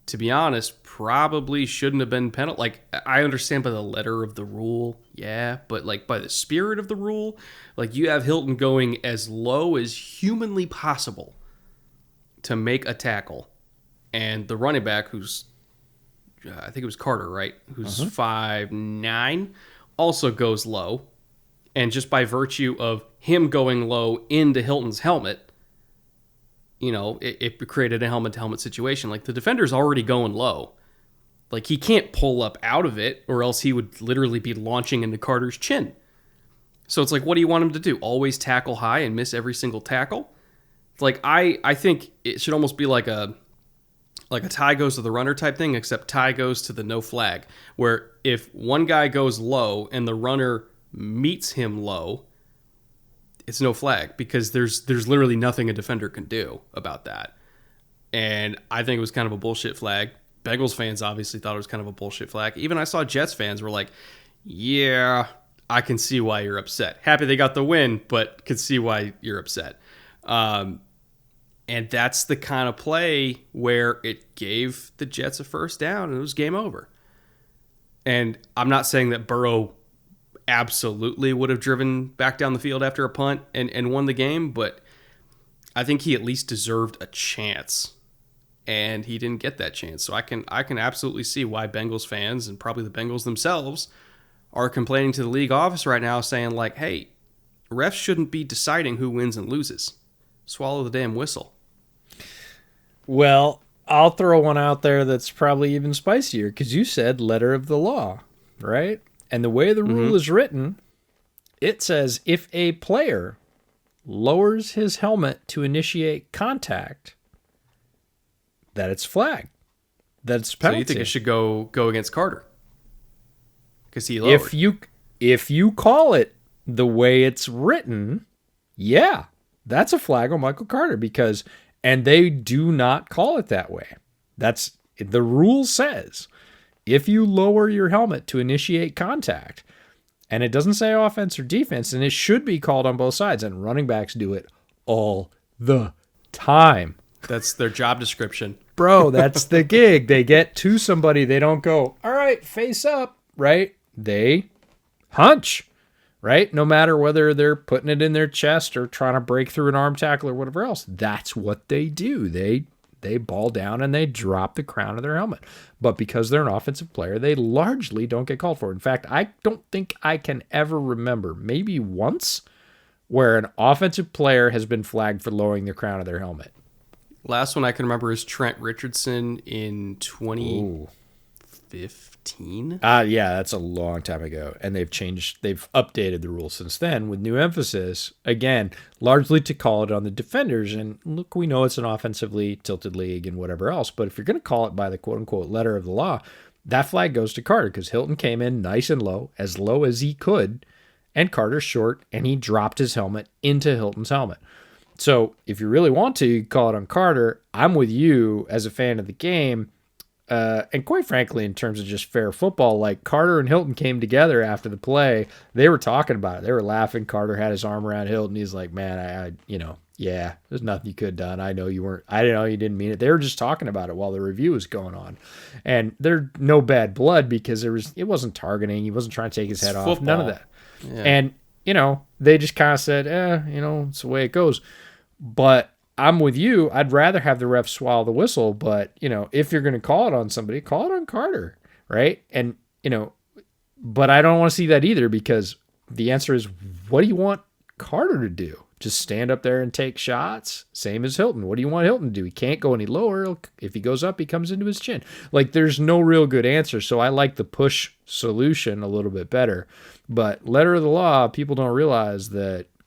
to be honest, probably shouldn't have been penalized. Like, I understand by the letter of the rule, but, like, by the spirit of the rule, like, you have Hilton going as low as humanly possible to make a tackle. And the running back, who's, I think it was Carter, right? Who's 5'9", also goes low. And just by virtue of him going low into Hilton's helmet, it created a helmet-to-helmet situation. Like, the defender's already going low. Like, he can't pull up out of it, or else he would literally be launching into Carter's chin. So it's like, what do you want him to do? Always tackle high and miss every single tackle? Like, I think it should almost be like a tie goes to the runner type thing, except tie goes to the no flag, where if one guy goes low and the runner meets him low, it's no flag, because there's literally nothing a defender can do about that. And I think it was kind of a bullshit flag. Bengals fans obviously thought it was kind of a bullshit flag. Even I saw Jets fans were like, yeah, I can see why you're upset. Happy they got the win, but could see why you're upset. And that's the kind of play where it gave the Jets a first down and it was game over. And I'm not saying that Burrow absolutely would have driven back down the field after a punt and won the game, but I think he at least deserved a chance. And he didn't get that chance. So I can absolutely see why Bengals fans, and probably the Bengals themselves, are complaining to the league office right now, saying like, hey, refs shouldn't be deciding who wins and loses. Swallow the damn whistle. Well, I'll throw one out there that's probably even spicier, because you said letter of the law, right? And the way the rule is written, it says if a player lowers his helmet to initiate contact, that it's flag. That's penalty. So you think it should go against Carter? Because he lowered. If you call it the way it's written, yeah, that's a flag on Michael Carter, and they do not call it that way. That's the rule says if you lower your helmet to initiate contact, and it doesn't say offense or defense, and it should be called on both sides, and running backs do it all the time. That's their job description. Bro, that's the gig. They get to somebody. They don't go, all right, face up, right? They hunch, right? No matter whether they're putting it in their chest or trying to break through an arm tackle or whatever else. That's what they do. They ball down and they drop the crown of their helmet. But because they're an offensive player, they largely don't get called for. In fact, I don't think I can ever remember, maybe once, where an offensive player has been flagged for lowering the crown of their helmet. Last one I can remember is Trent Richardson in 2015. Yeah, that's a long time ago. And they've updated the rules since then with new emphasis, again, largely to call it on the defenders. And look, we know it's an offensively tilted league and whatever else, but if you're going to call it by the quote-unquote letter of the law, that flag goes to Carter, because Hilton came in nice and low as he could, and Carter's short, and he dropped his helmet into Hilton's helmet. So if you really want to, you call it on Carter. I'm with you as a fan of the game. And quite frankly, in terms of just fair football, like Carter and Hilton came together after the play. They were talking about it. They were laughing. Carter had his arm around Hilton. He's like, man, yeah, there's nothing you could have done. I know you didn't mean it. They were just talking about it while the review was going on. And there's no bad blood, because it wasn't targeting. He wasn't trying to take his head off. Football. None of that. Yeah. And, they just kind of said, it's the way it goes. But I'm with you. I'd rather have the refs swallow the whistle. But, if you're going to call it on somebody, call it on Carter, right? And, but I don't want to see that either, because the answer is, what do you want Carter to do? Just stand up there and take shots? Same as Hilton. What do you want Hilton to do? He can't go any lower. If he goes up, he comes into his chin. Like, there's no real good answer. So I like the push solution a little bit better. But letter of the law,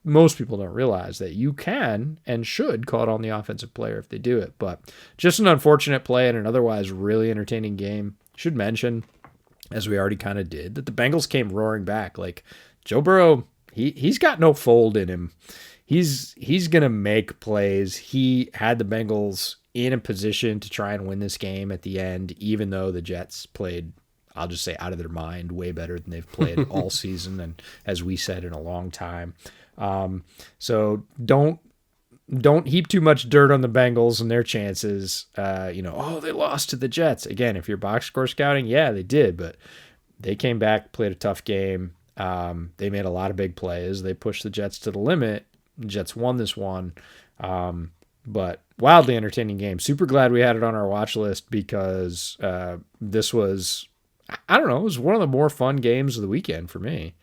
most people don't realize that you can and should call it on the offensive player if they do it. But just an unfortunate play in an otherwise really entertaining game. Should mention, as we already kind of did, that the Bengals came roaring back. Like, Joe Burrow, he's got no fold in him. He's going to make plays. He had the Bengals in a position to try and win this game at the end, even though the Jets played, I'll just say, out of their mind, way better than they've played all season, and as we said, in a long time. So don't heap too much dirt on the Bengals and their chances. They lost to the Jets. Again, if you're box score scouting, yeah, they did, but they came back, played a tough game. They made a lot of big plays. They pushed the Jets to the limit. The Jets won this one. But wildly entertaining game. Super glad we had it on our watch list, because this was, I don't know, it was one of the more fun games of the weekend for me.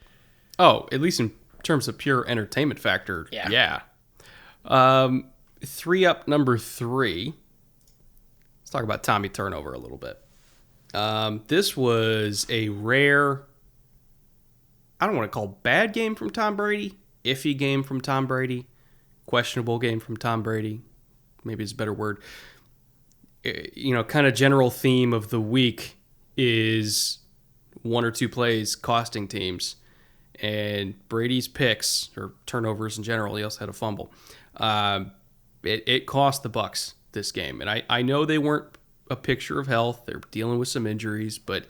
Oh, at least in terms of pure entertainment factor, yeah. 3-up number 3. Let's talk about Tommy turnover a little bit. This was a rare, I don't want to call bad game from Tom Brady, iffy game from Tom Brady, questionable game from Tom Brady, maybe it's a better word. Kind of general theme of the week is one or two plays costing teams. And Brady's picks, or turnovers in general, he also had a fumble. It cost the Bucs this game. And I know they weren't a picture of health. They're dealing with some injuries, but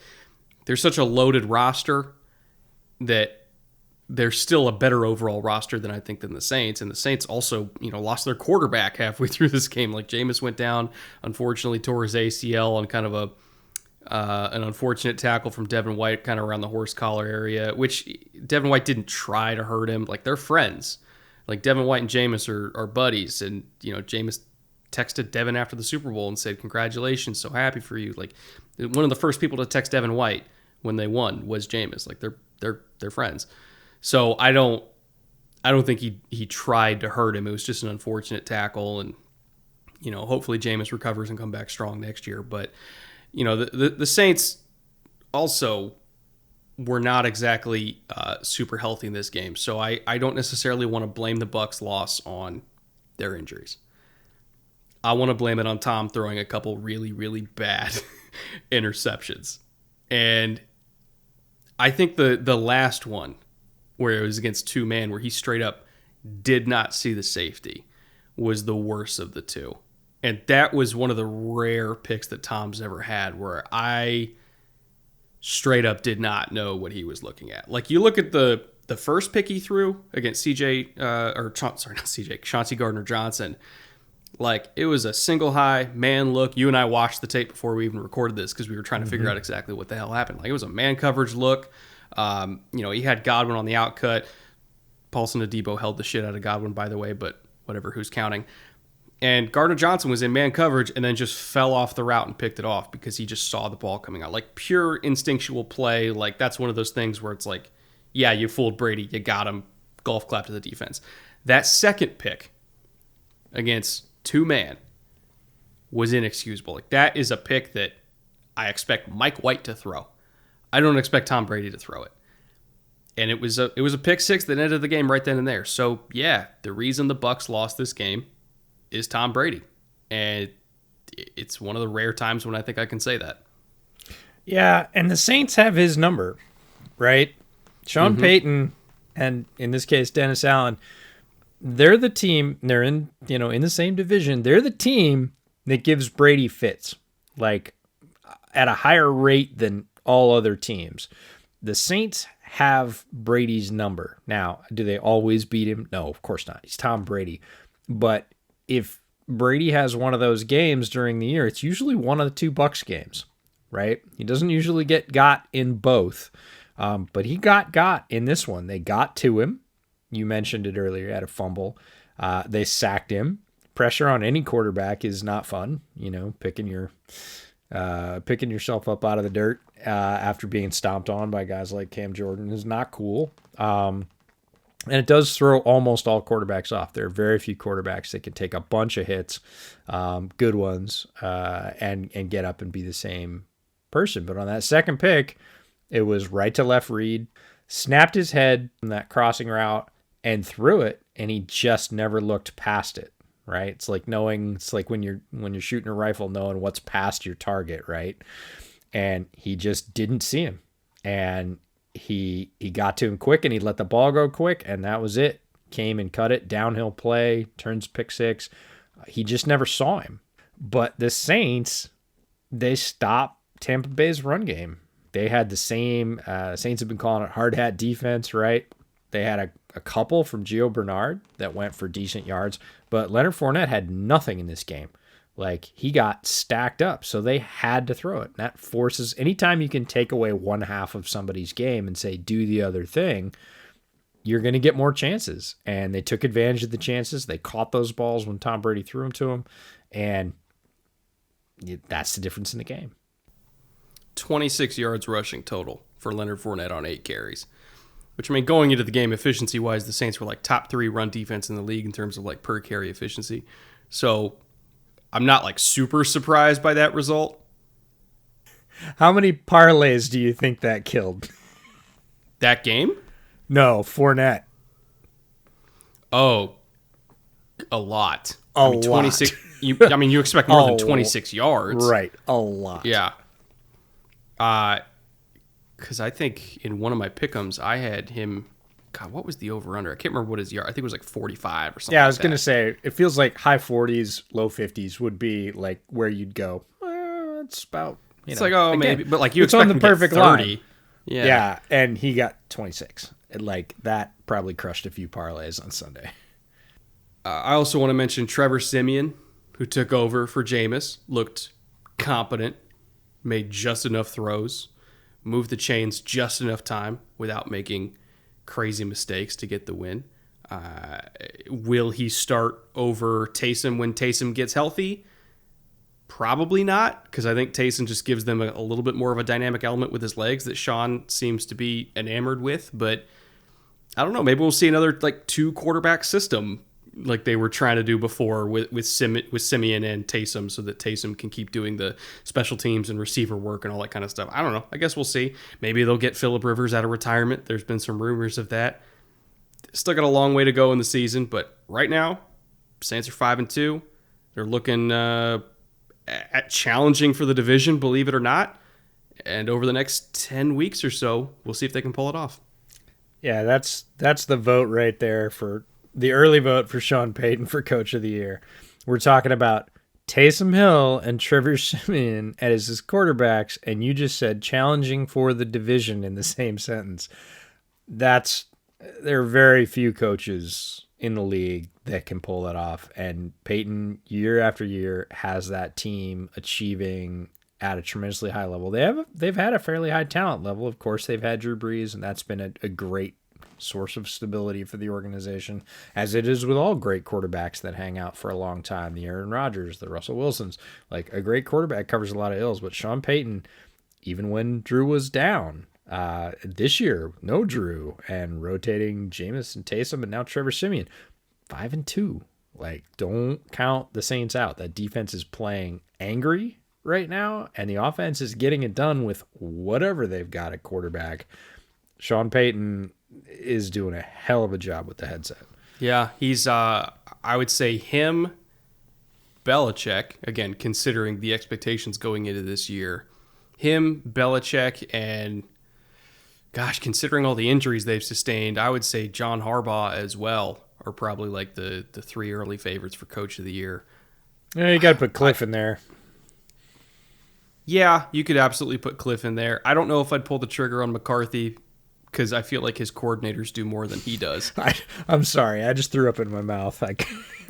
they're such a loaded roster that they're still a better overall roster than I think than the Saints. And the Saints also, lost their quarterback halfway through this game. Like Jameis went down, unfortunately tore his ACL on kind of an unfortunate tackle from Devin White kind of around the horse collar area, which Devin White didn't try to hurt him. Like, they're friends. Like, Devin White and Jameis are buddies. And, Jameis texted Devin after the Super Bowl and said, "Congratulations, so happy for you." Like, one of the first people to text Devin White when they won was Jameis. Like, they're friends. So I don't think he tried to hurt him. It was just an unfortunate tackle. And, hopefully Jameis recovers and come back strong next year. But, the Saints also were not exactly super healthy in this game. So I don't necessarily want to blame the Bucs' loss on their injuries. I want to blame it on Tom throwing a couple really, really bad interceptions. And I think the last one, where it was against two man, where he straight up did not see the safety, was the worst of the two. And that was one of the rare picks that Tom's ever had, where I straight up did not know what he was looking at. Like, you look at the first pick he threw against Chauncey Gardner-Johnson. Like, it was a single high man look. You and I watched the tape before we even recorded this because we were trying to figure out exactly what the hell happened. Like, it was a man coverage look. He had Godwin on the outcut. Paulson Adebo held the shit out of Godwin, by the way, but whatever, who's counting? And Gardner-Johnson was in man coverage and then just fell off the route and picked it off because he just saw the ball coming out. Like, pure instinctual play. Like, that's one of those things where it's like, yeah, you fooled Brady. You got him. Golf clap to the defense. That second pick against two-man was inexcusable. Like, that is a pick that I expect Mike White to throw. I don't expect Tom Brady to throw it. And it was a pick six that ended the game right then and there. So, yeah, the reason the Bucs lost this game is Tom Brady. And it's one of the rare times when I think I can say that. Yeah, and the Saints have his number, right? Sean Payton, and in this case, Dennis Allen, they're the team, they're in the same division. They're the team that gives Brady fits, like, at a higher rate than all other teams. The Saints have Brady's number. Now, do they always beat him? No, of course not. He's Tom Brady. But if Brady has one of those games during the year, it's usually one of the two Bucs games, right? He doesn't usually get got in both. But he got in this one. They got to him. You mentioned it earlier. He had a fumble. They sacked him. Pressure on any quarterback is not fun. Picking yourself up out of the dirt after being stomped on by guys like Cam Jordan is not cool. And it does throw almost all quarterbacks off. There are very few quarterbacks that can take a bunch of hits, good ones, and get up and be the same person. But on that second pick, it was right to left read, snapped his head in that crossing route, and threw it, and he just never looked past it. Right? It's like when you're shooting a rifle, knowing what's past your target, right? And he just didn't see him. And he got to him quick, and he let the ball go quick, and that was it. Came and cut it, downhill play, turns pick six. He just never saw him. But the Saints, they stopped Tampa Bay's run game. They had the same, Saints have been calling it hard hat defense, right? They had a couple from Gio Bernard that went for decent yards, but Leonard Fournette had nothing in this game. Like, he got stacked up, so they had to throw it. That forces, anytime you can take away one half of somebody's game and say, do the other thing, you're going to get more chances. And they took advantage of the chances. They caught those balls when Tom Brady threw them to them, and that's the difference in the game. 26 yards rushing total for Leonard Fournette on 8 carries. Which, I mean, going into the game efficiency-wise, the Saints were like top 3 run defense in the league in terms of like per carry efficiency. So I'm not like super surprised by that result. How many parlays do you think that killed? That game? No, Fournette. Oh, a lot. A I mean, 26. You expect more than 26 yards. Right, a lot. Yeah. Because I think in one of my pick'ems, I had him. God, what was the over/under? I can't remember what his yard. I think it was like 45 or something. Yeah, I was gonna say it feels like high 40s, low 50s would be like where you'd go. It's about. It's like, oh, again, maybe, but like you it's expect on the perfect 30. line. Yeah, and he got 26. Like that probably crushed a few parlays on Sunday. I also want to mention Trevor Siemian, who took over for Jameis, looked competent, made just enough throws, moved the chains just enough time without making crazy mistakes to get the win. Will he start over Taysom when Taysom gets healthy? Probably not, because I think Taysom just gives them a little bit more of a dynamic element with his legs that Sean seems to be enamored with. But I don't know. Maybe we'll see another like 2 quarterback system like they were trying to do before with Simeon and Taysom, so that Taysom can keep doing the special teams and receiver work and all that kind of stuff. I don't know. I guess we'll see. Maybe they'll get Phillip Rivers out of retirement. There's been some rumors of that. Still got a long way to go in the season, but right now, Saints are 5-2. They're looking at challenging for the division, believe it or not. And over the next 10 weeks or so, we'll see if they can pull it off. Yeah, that's the vote right there for the early vote for Sean Payton for Coach of the Year. We're talking about Taysom Hill and Trevor Siemian as his quarterbacks, and you just said challenging for the division in the same sentence. There are very few coaches in the league that can pull that off, and Payton, year after year, has that team achieving at a tremendously high level. They've had a fairly high talent level. Of course, they've had Drew Brees, and that's been a great source of stability for the organization, as it is with all great quarterbacks that hang out for a long time. The Aaron Rodgers, the Russell Wilsons. Like, a great quarterback covers a lot of ills, but Sean Payton, even when Drew was down, this year, no Drew, and rotating Jameis and Taysom, and now Trevor Siemian, 5-2. Like, don't count the Saints out. That defense is playing angry right now, and the offense is getting it done with whatever they've got at quarterback. Sean Payton is doing a hell of a job with the headset. Yeah, he's, I would say him, Belichick, again, considering the expectations going into this year, him, Belichick, and gosh, considering all the injuries they've sustained, I would say John Harbaugh as well are probably like the 3 early favorites for Coach of the Year. Yeah, you got to put Cliff in there. Yeah, you could absolutely put Cliff in there. I don't know if I'd pull the trigger on McCarthy, because I feel like his coordinators do more than he does. I'm sorry. I just threw up in my mouth.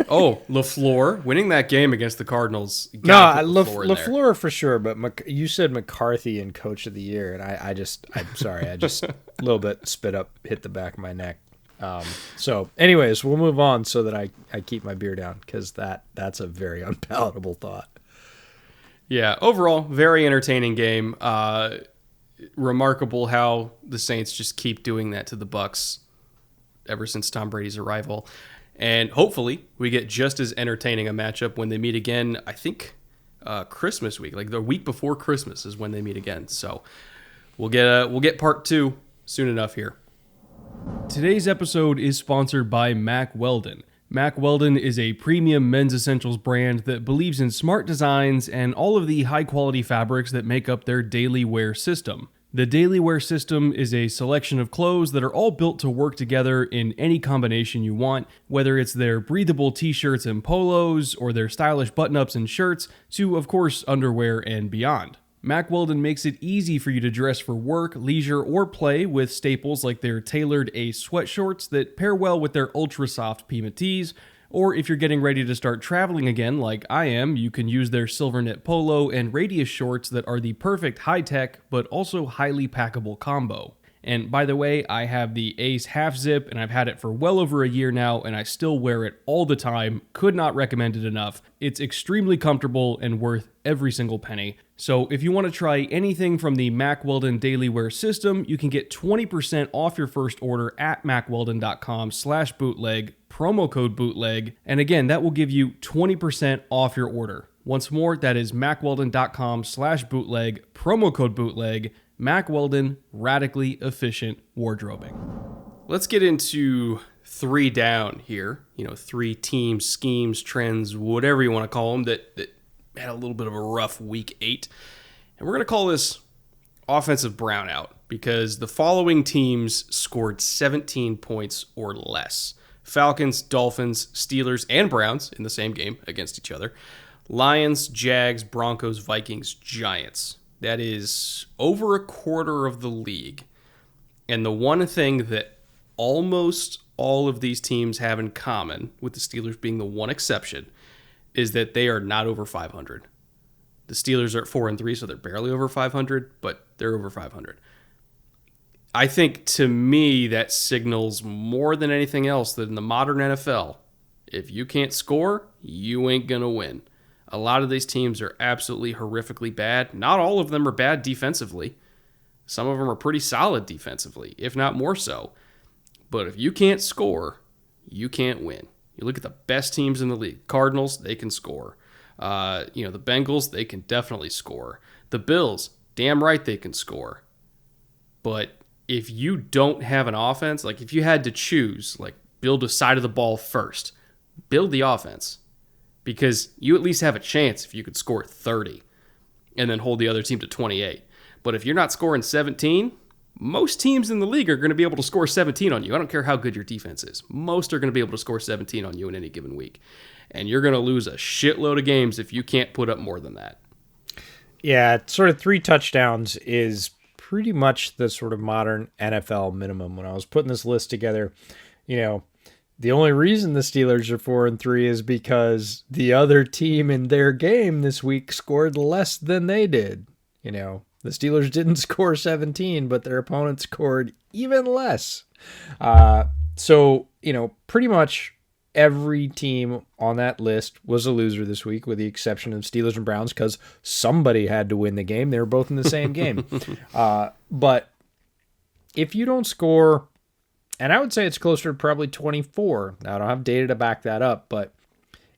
Oh, LaFleur winning that game against the Cardinals. No, LaFleur for sure, but you said McCarthy in Coach of the Year, and I'm sorry. I just a little bit hit the back of my neck. So anyways, we'll move on so that I keep my beer down, because that's a very unpalatable thought. Yeah, overall, very entertaining game. Remarkable how the Saints just keep doing that to the Bucs ever since Tom Brady's arrival. And hopefully we get just as entertaining a matchup when they meet again. I think Christmas week, like the week before Christmas is when they meet again. So we'll get part 2 soon enough here. Today's episode is sponsored by Mack Weldon. Mack Weldon is a premium men's essentials brand that believes in smart designs and all of the high-quality fabrics that make up their daily wear system. The daily wear system is a selection of clothes that are all built to work together in any combination you want, whether it's their breathable t-shirts and polos, or their stylish button-ups and shirts, to, of course, underwear and beyond. Mack Weldon makes it easy for you to dress for work, leisure, or play with staples like their tailored Ace sweatshorts that pair well with their ultra-soft Pima tees, or if you're getting ready to start traveling again like I am, you can use their silver knit polo and radius shorts that are the perfect high-tech but also highly packable combo. And by the way, I have the Ace half zip and I've had it for well over a year now and I still wear it all the time. Could not recommend it enough. It's extremely comfortable and worth every single penny. So if you want to try anything from the Mack Weldon Daily Wear system, you can get 20% off your first order at mackweldon.com/bootleg. promo code Bootleg. And again, that will give you 20% off your order. Once more, that is macweldon.com/bootleg, promo code Bootleg. Mack Weldon, radically efficient wardrobing. Let's get into 3 down here. 3 teams, schemes, trends, whatever you want to call them, that had a little bit of a rough week 8. And we're going to call this offensive brownout because the following teams scored 17 points or less. Falcons, Dolphins, Steelers, and Browns in the same game against each other. Lions, Jags, Broncos, Vikings, Giants. That is over a quarter of the league. And the one thing that almost all of these teams have in common, with the Steelers being the one exception, is that they are not over 500. The Steelers are at 4-3, so they're barely over 500, but they're over 500. I think, to me, that signals more than anything else that in the modern NFL, if you can't score, you ain't going to win. A lot of these teams are absolutely horrifically bad. Not all of them are bad defensively. Some of them are pretty solid defensively, if not more so. But if you can't score, you can't win. You look at the best teams in the league. Cardinals, they can score. The Bengals, they can definitely score. The Bills, damn right they can score. But if you don't have an offense, like if you had to choose, like build a side of the ball first, build the offense. Because you at least have a chance if you could score 30 and then hold the other team to 28. But if you're not scoring 17, most teams in the league are going to be able to score 17 on you. I don't care how good your defense is. Most are going to be able to score 17 on you in any given week. And you're going to lose a shitload of games if you can't put up more than that. Yeah, sort of 3 touchdowns is pretty much the sort of modern NFL minimum. When I was putting this list together, the only reason the Steelers are 4-3 is because the other team in their game this week scored less than they did. The Steelers didn't score 17, but their opponent scored even less. So, pretty much every team on that list was a loser this week, with the exception of Steelers and Browns, because somebody had to win the game. They were both in the same game. But if you don't score, and I would say it's closer to probably 24. Now, I don't have data to back that up, but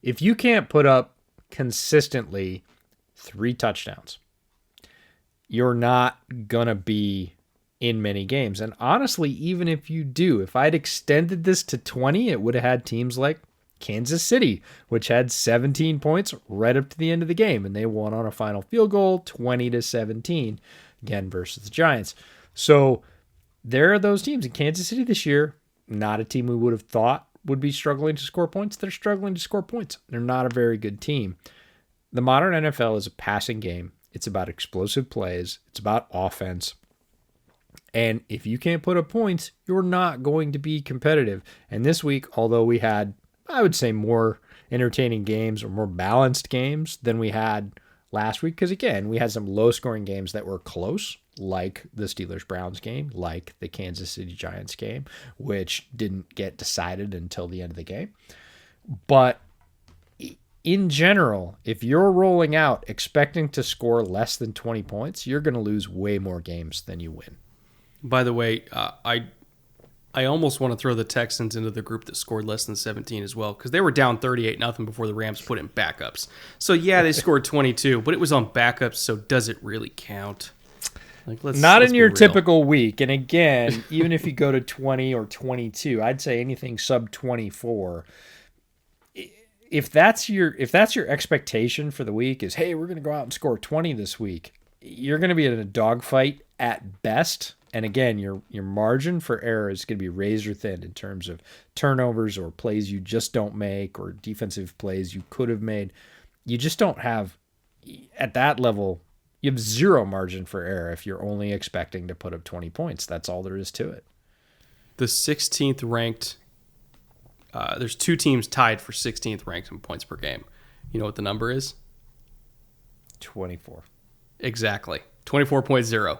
if you can't put up consistently 3 touchdowns, you're not going to be in many games. And honestly, even if you do, if I'd extended this to 20, it would have had teams like Kansas City, which had 17 points right up to the end of the game, and they won on a final field goal, 20-17, again, versus the Giants. So there are those teams in Kansas City this year, not a team we would have thought would be struggling to score points. They're struggling to score points. They're not a very good team. The modern NFL is a passing game. It's about explosive plays. It's about offense. And if you can't put up points, you're not going to be competitive. And this week, although we had, I would say, more entertaining games or more balanced games than we had last week, because again, we had some low-scoring games that were close, like the Steelers-Browns game, like the Kansas City Giants game, which didn't get decided until the end of the game. But in general, if you're rolling out expecting to score less than 20 points, you're going to lose way more games than you win. By the way, I almost want to throw the Texans into the group that scored less than 17 as well, because they were down 38-0 before the Rams put in backups. So yeah, they scored 22, but it was on backups, so does it really count? Let's in your real. Typical week. And again, even if you go to 20 or 22, I'd say anything sub 24. If that's your expectation for the week is, hey, we're going to go out and score 20 this week, you're going to be in a dogfight at best. And again, your margin for error is going to be razor thin in terms of turnovers or plays you just don't make or defensive plays you could have made. You just don't have, at that level, you have zero margin for error if you're only expecting to put up 20 points. That's all there is to it. The 16th ranked, there's 2 teams tied for 16th ranked in points per game. You know what the number is? 24. Exactly. 24.0.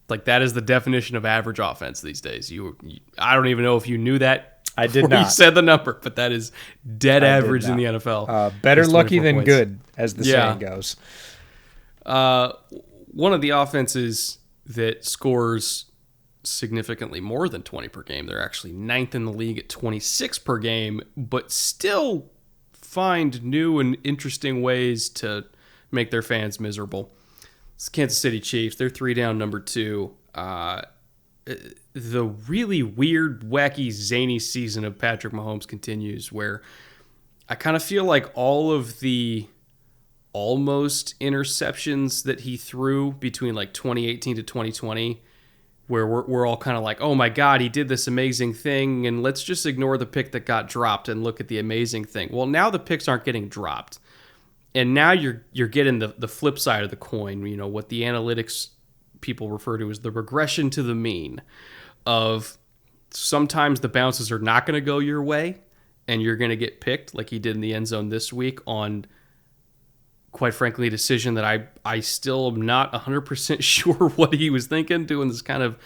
Like, that is the definition of average offense these days. I don't even know if you knew that. I did not. You said the number, but that is dead average in the NFL. Better lucky than points. Good, as the saying goes. One of the offenses that scores significantly more than 20 per game. They're actually ninth in the league at 26 per game, but still find new and interesting ways to make their fans miserable. It's Kansas City Chiefs. They're 3 down, number 2. The really weird, wacky, zany season of Patrick Mahomes continues, where I kind of feel like all of the almost interceptions that he threw between like 2018 to 2020, where we're all kind of like, oh my God, he did this amazing thing, and let's just ignore the pick that got dropped and look at the amazing thing. Well, now the picks aren't getting dropped. And now you're getting the flip side of the coin, you know, what the analytics people refer to as the regression to the mean of sometimes the bounces are not going to go your way and you're going to get picked like he did in the end zone this week on, quite frankly, a decision that I still am not 100% sure what he was thinking, doing this kind of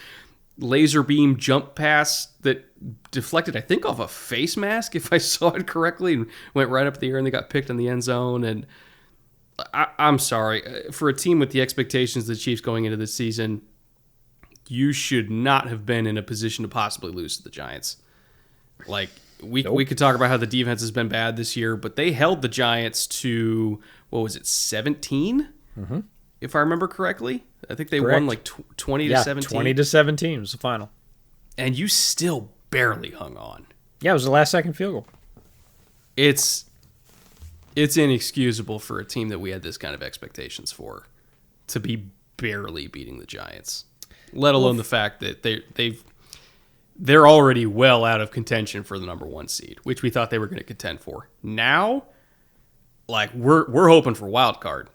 laser beam jump pass that deflected, I think, off a face mask, if I saw it correctly, and went right up the air, and they got picked in the end zone. And I'm sorry. For a team with the expectations of the Chiefs going into this season, you should not have been in a position to possibly lose to the Giants. Like, we could talk about how the defense has been bad this year, but they held the Giants to, what was it, 17? Mm-hmm. If I remember correctly. I think they won like 20 to 17. 20 to 17 was the final. And you still barely hung on. Yeah, it was the last second field goal. It's inexcusable for a team that we had this kind of expectations for to be barely beating the Giants, let alone the fact that they're already well out of contention for the number 1 seed, which we thought they were going to contend for. Now, like we're hoping for wild card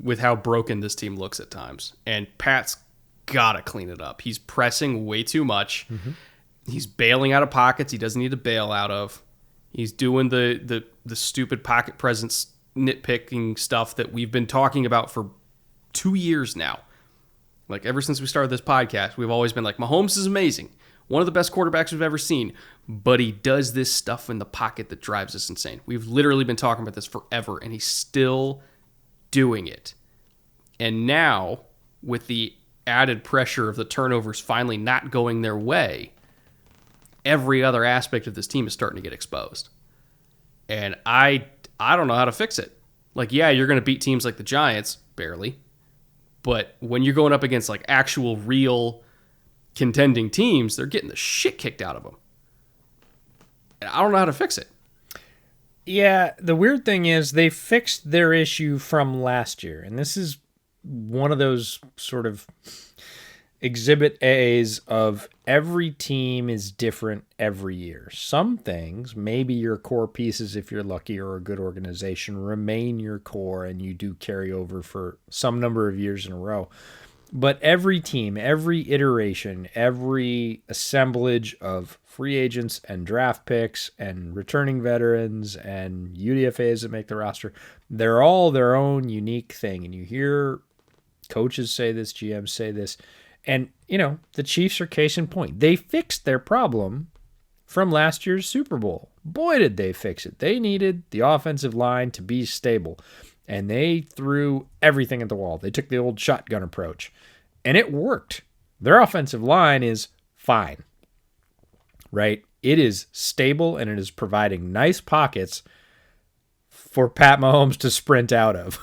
with how broken this team looks at times. And Pat's got to clean it up. He's pressing way too much. Mm-hmm. He's bailing out of pockets he doesn't need to bail out of. He's doing the stupid pocket presence nitpicking stuff that we've been talking about for 2 years now. Like, ever since we started this podcast, we've always been like, Mahomes is amazing. One of the best quarterbacks we've ever seen. But he does this stuff in the pocket that drives us insane. We've literally been talking about this forever, and he's still doing it. And now, with the added pressure of the turnovers finally not going their way, every other aspect of this team is starting to get exposed. And I don't know how to fix it. Like, yeah, you're going to beat teams like the Giants, barely. But when you're going up against like actual real contending teams, they're getting the shit kicked out of them. And I don't know how to fix it. Yeah, the weird thing is they fixed their issue from last year. And this is one of those sort of exhibit A's of every team is different every year. Some things, maybe your core pieces, if you're lucky or a good organization, remain your core and you do carry over for some number of years in a row. But every team, every iteration, every assemblage of free agents and draft picks and returning veterans and UDFAs that make the roster, they're all their own unique thing. And you hear coaches say this, GMs say this. And, you know, the Chiefs are case in point. They fixed their problem from last year's Super Bowl. Boy, did they fix it. They needed the offensive line to be stable. And they threw everything at the wall. They took the old shotgun approach. And it worked. Their offensive line is fine. Right? It is stable and it is providing nice pockets for Pat Mahomes to sprint out of.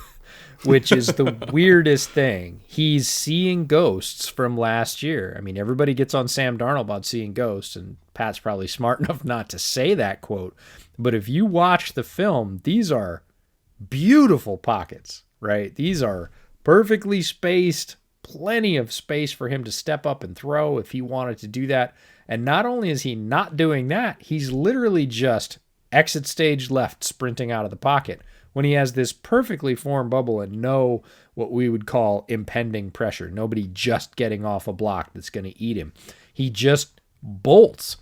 Which is the weirdest thing. He's seeing ghosts from last year. I mean, everybody gets on Sam Darnold about seeing ghosts, and Pat's probably smart enough not to say that quote. But if you watch the film, these are beautiful pockets, right? These are perfectly spaced, plenty of space for him to step up and throw if he wanted to do that. And not only is he not doing that, he's literally just exit stage left sprinting out of the pocket when he has this perfectly formed bubble and no what we would call impending pressure. Nobody just getting off a block that's going to eat him. He just bolts.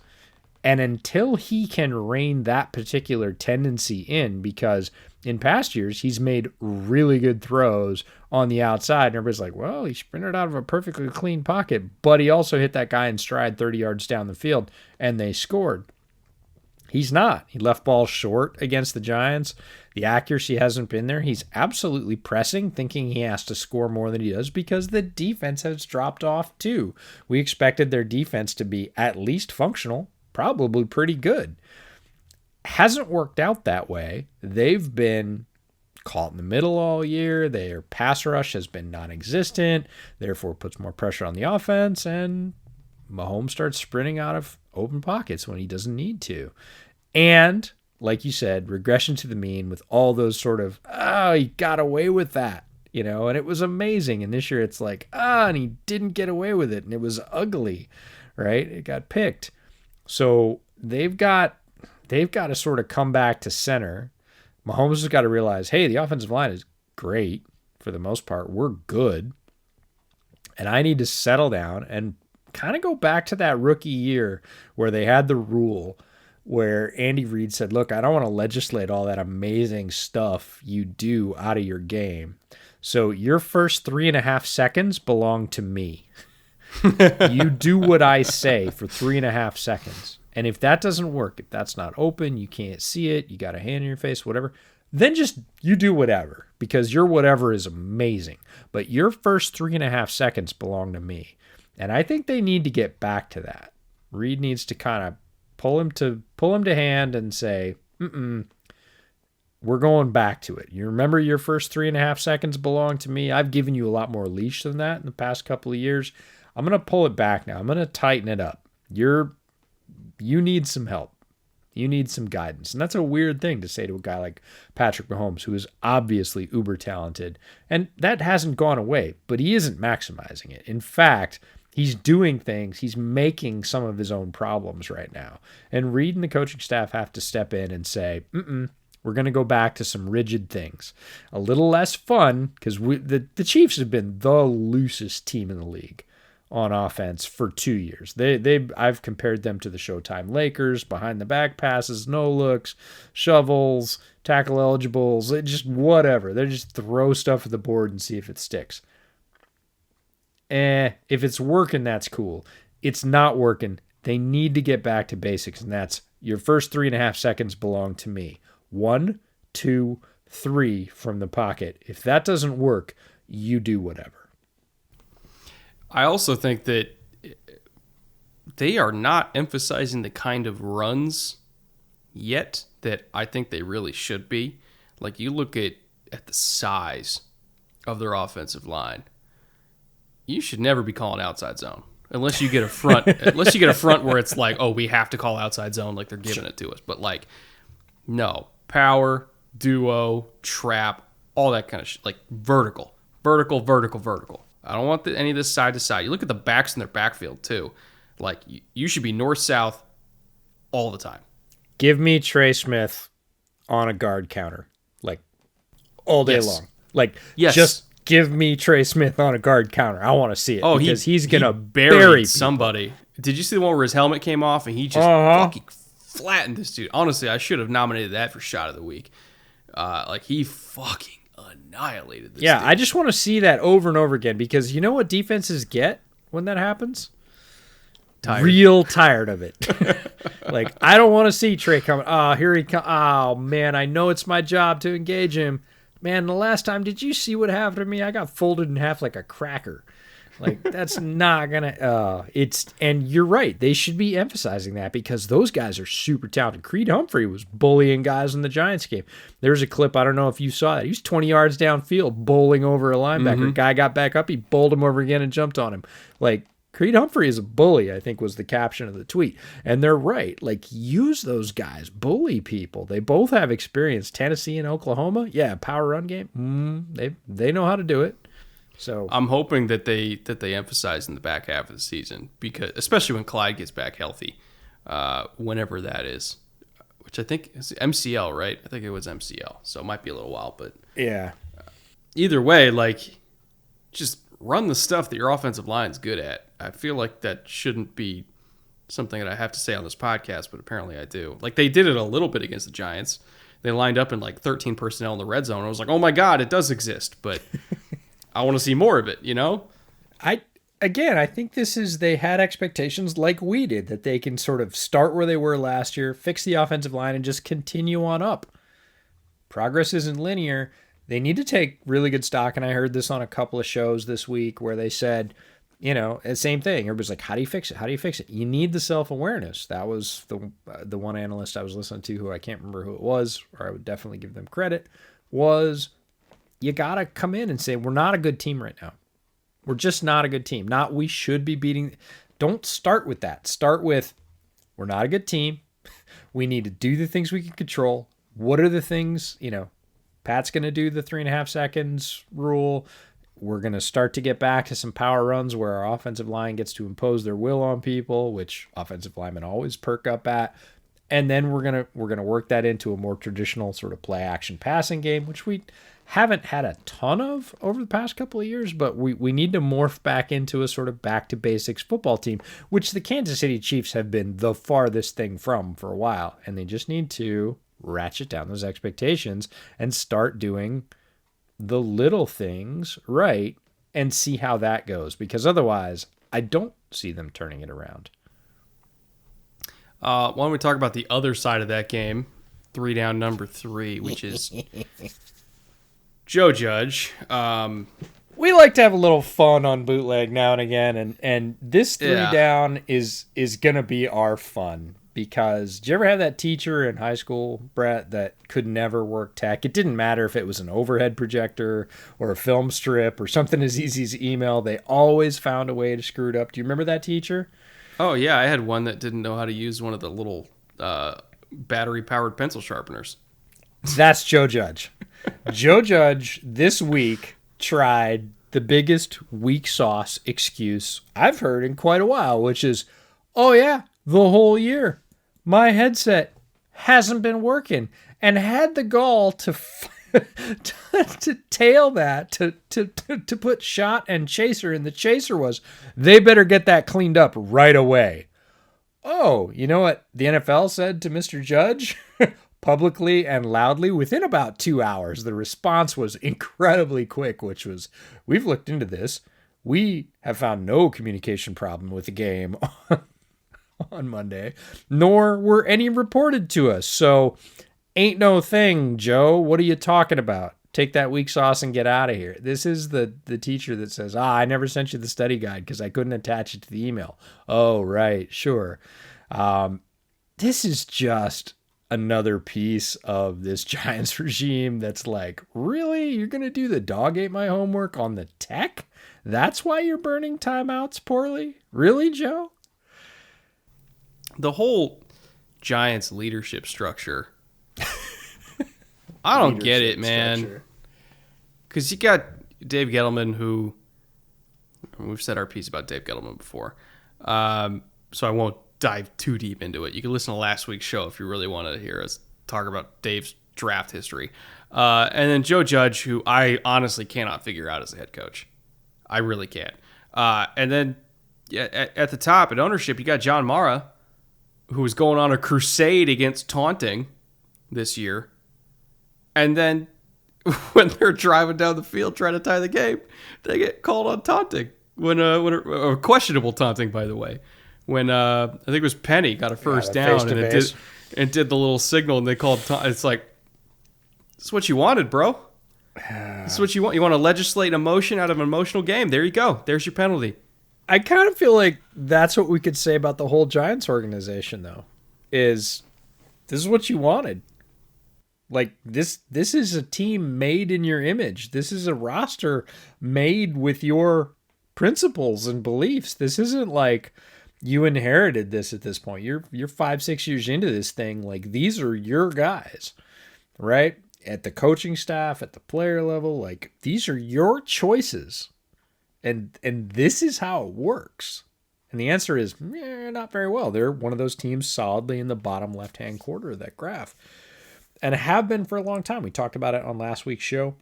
And until he can rein that particular tendency in, because in past years, he's made really good throws on the outside. And everybody's like, well, he sprinted out of a perfectly clean pocket, but he also hit that guy in stride 30 yards down the field, and they scored. He's not. He left balls short against the Giants. The accuracy hasn't been there. He's absolutely pressing, thinking he has to score more than he does because the defense has dropped off too. We expected their defense to be at least functional, probably pretty good. Hasn't worked out that way. They've been caught in the middle all year. Their pass rush has been non-existent, therefore puts more pressure on the offense, and Mahomes starts sprinting out of open pockets when he doesn't need to. And, like you said, regression to the mean with all those sort of, he got away with that, and it was amazing. And this year it's like, and he didn't get away with it, and it was ugly, right? It got picked. So they've got to sort of come back to center. Mahomes has got to realize, hey, the offensive line is great for the most part. We're good. And I need to settle down and kind of go back to that rookie year where they had the rule where Andy Reid said, look, I don't want to legislate all that amazing stuff you do out of your game. So your first 3.5 seconds belong to me. You do what I say for 3.5 seconds. And if that doesn't work, if that's not open, you can't see it, you got a hand in your face, whatever, then just you do whatever, because your whatever is amazing. But your first 3.5 seconds belong to me. And I think they need to get back to that. Reid needs to kind of pull him to hand and say, we're going back to it. You remember your first 3.5 seconds belong to me? I've given you a lot more leash than that in the past couple of years. I'm going to pull it back now. I'm going to tighten it up. You need some help. You need some guidance. And that's a weird thing to say to a guy like Patrick Mahomes, who is obviously uber talented. And that hasn't gone away, but he isn't maximizing it. In fact, he's doing things. He's making some of his own problems right now. And Reid and the coaching staff have to step in and say, we're going to go back to some rigid things. A little less fun, because the Chiefs have been the loosest team in the league on offense for 2 years. I've compared them to the Showtime Lakers, behind the back passes, no looks, shovels, tackle eligibles, just whatever. They just throw stuff at the board and see if it sticks. If it's working, that's cool. It's not working. They need to get back to basics, and that's your first 3.5 seconds belong to me. 1, 2, 3 from the pocket. If that doesn't work, you do whatever. I also think that they are not emphasizing the kind of runs yet that I think they really should be. Like, you look at the size of their offensive line. You should never be calling outside zone unless you get a front. Unless you get a front where it's like, oh, we have to call outside zone, like they're giving it to us. But like, no, power, duo, trap, all that kind of shit. Like vertical. I don't want any of this side to side. You look at the backs in their backfield too. Like, you should be north south all the time. Give me Trey Smith on a guard counter, like all day long. Like, just give me Trey Smith on a guard counter. I want to see it. Oh, because he's gonna bury somebody. Did you see the one where his helmet came off and he just fucking flattened this dude? Honestly, I should have nominated that for shot of the week. Like, he fucking annihilated this dude. I just want to see that over and over again, because you know what defenses get when that happens? Real tired of it. Like, I don't want to see Trey coming. Oh, here he comes. Oh, man, I know it's my job to engage him. Man, the last time, did you see what happened to me? I got folded in half like a cracker. Like, that's not gonna. And you're right. They should be emphasizing that, because those guys are super talented. Creed Humphrey was bullying guys in the Giants game. There's a clip. I don't know if you saw it. He was 20 yards downfield bowling over a linebacker. Guy got back up. He bowled him over again and jumped on him. Like, Creed Humphrey is a bully, I think was the caption of the tweet. And they're right. Like, use those guys. Bully people. They both have experience. Tennessee and Oklahoma. Yeah, power run game. They know how to do it. So I'm hoping that they emphasize in the back half of the season, because especially when Clyde gets back healthy, whenever that is, which I think is MCL, right? I think it was MCL, so it might be a little while, but yeah. Either way, like, just run the stuff that your offensive line's good at. I feel like that shouldn't be something that I have to say on this podcast, but apparently I do. Like, they did it a little bit against the Giants. They lined up in like 13 personnel in the red zone. I was like, oh my God, it does exist, but I want to see more of it, you know? again, I think they had expectations like we did, that they can sort of start where they were last year, fix the offensive line, and just continue on up. Progress isn't linear. They need to take really good stock. And I heard this on a couple of shows this week where they said, same thing. Everybody's like, how do you fix it? How do you fix it? You need the self-awareness. That was the one analyst I was listening to, who I can't remember who it was, or I would definitely give them credit, was you got to come in and say, we're not a good team right now. We're just not a good team. Not we should be beating. Don't start with that. Start with, we're not a good team. We need to do the things we can control. What are the things, Pat's going to do the 3.5 seconds rule. We're going to start to get back to some power runs where our offensive line gets to impose their will on people, which offensive linemen always perk up at. And then we're going to work that into a more traditional sort of play action passing game, which we haven't had a ton of over the past couple of years, but we need to morph back into a sort of back to basics football team, which the Kansas City Chiefs have been the farthest thing from for a while. And they just need to ratchet down those expectations and start doing the little things right and see how that goes, because otherwise I don't see them turning it around. Why don't we talk about the other side of that game, 3 down number 3, which is Joe Judge. We like to have a little fun on Bootleg now and again, and this 3 down is gonna be our fun. Because did you ever have that teacher in high school, Brett, that could never work tech? It didn't matter if it was an overhead projector or a film strip or something as easy as email. They always found a way to screw it up. Do you remember that teacher? Oh, yeah. I had one that didn't know how to use one of the little battery-powered pencil sharpeners. That's Joe Judge. Joe Judge this week tried the biggest weak sauce excuse I've heard in quite a while, which is, oh, yeah, the whole year my headset hasn't been working, and had the gall to tail that, to put shot and chaser, and the chaser was, they better get that cleaned up right away. Oh, you know what the NFL said to Mr. Judge? Publicly and loudly within about 2 hours. The response was incredibly quick, which was, we've looked into this. We have found no communication problem with the game on Monday, nor were any reported to us. So ain't no thing, Joe. What are you talking about? Take that weak sauce and get out of here. This is the teacher that says, I never sent you the study guide because I couldn't attach it to the email. Oh, right. Sure. This is just another piece of this Giants regime that's like, really? You're going to do the dog ate my homework on the tech? That's why you're burning timeouts poorly? Really, Joe? The whole Giants leadership structure, I don't get it, man. Because you got Dave Gettleman, who, we've said our piece about Dave Gettleman before, so I won't dive too deep into it. You can listen to last week's show if you really want to hear us talk about Dave's draft history. And then Joe Judge, who I honestly cannot figure out as a head coach. I really can't. And then at the top, at ownership, you got John Mara, who was going on a crusade against taunting this year. And then when they're driving down the field trying to tie the game, they get called on taunting. Or questionable taunting, by the way. When I think it was Penny got a first down and did the little signal, and they called it's like, this is what you wanted, bro. This is what you want. You want to legislate emotion out of an emotional game. There you go. There's your penalty. I kind of feel like that's what we could say about the whole Giants organization, though, is this is what you wanted. Like, this is a team made in your image. This is a roster made with your principles and beliefs. This isn't like you inherited this at this point. You're 5-6 years into this thing. Like, these are your guys, right? At the coaching staff, at the player level, like, these are your choices. And this is how it works. And the answer is, not very well. They're one of those teams solidly in the bottom left-hand quarter of that graph. And have been for a long time. We talked about it on last week's show.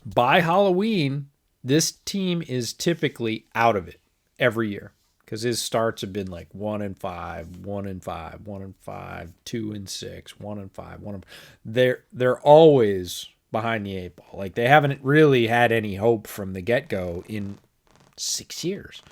By Halloween, this team is typically out of it every year. Because his starts have been like 1-5, 1-5, 1-5, 2-6, 1-5, 1. They're always behind the 8 ball. Like, they haven't really had any hope from the get-go in 6 years.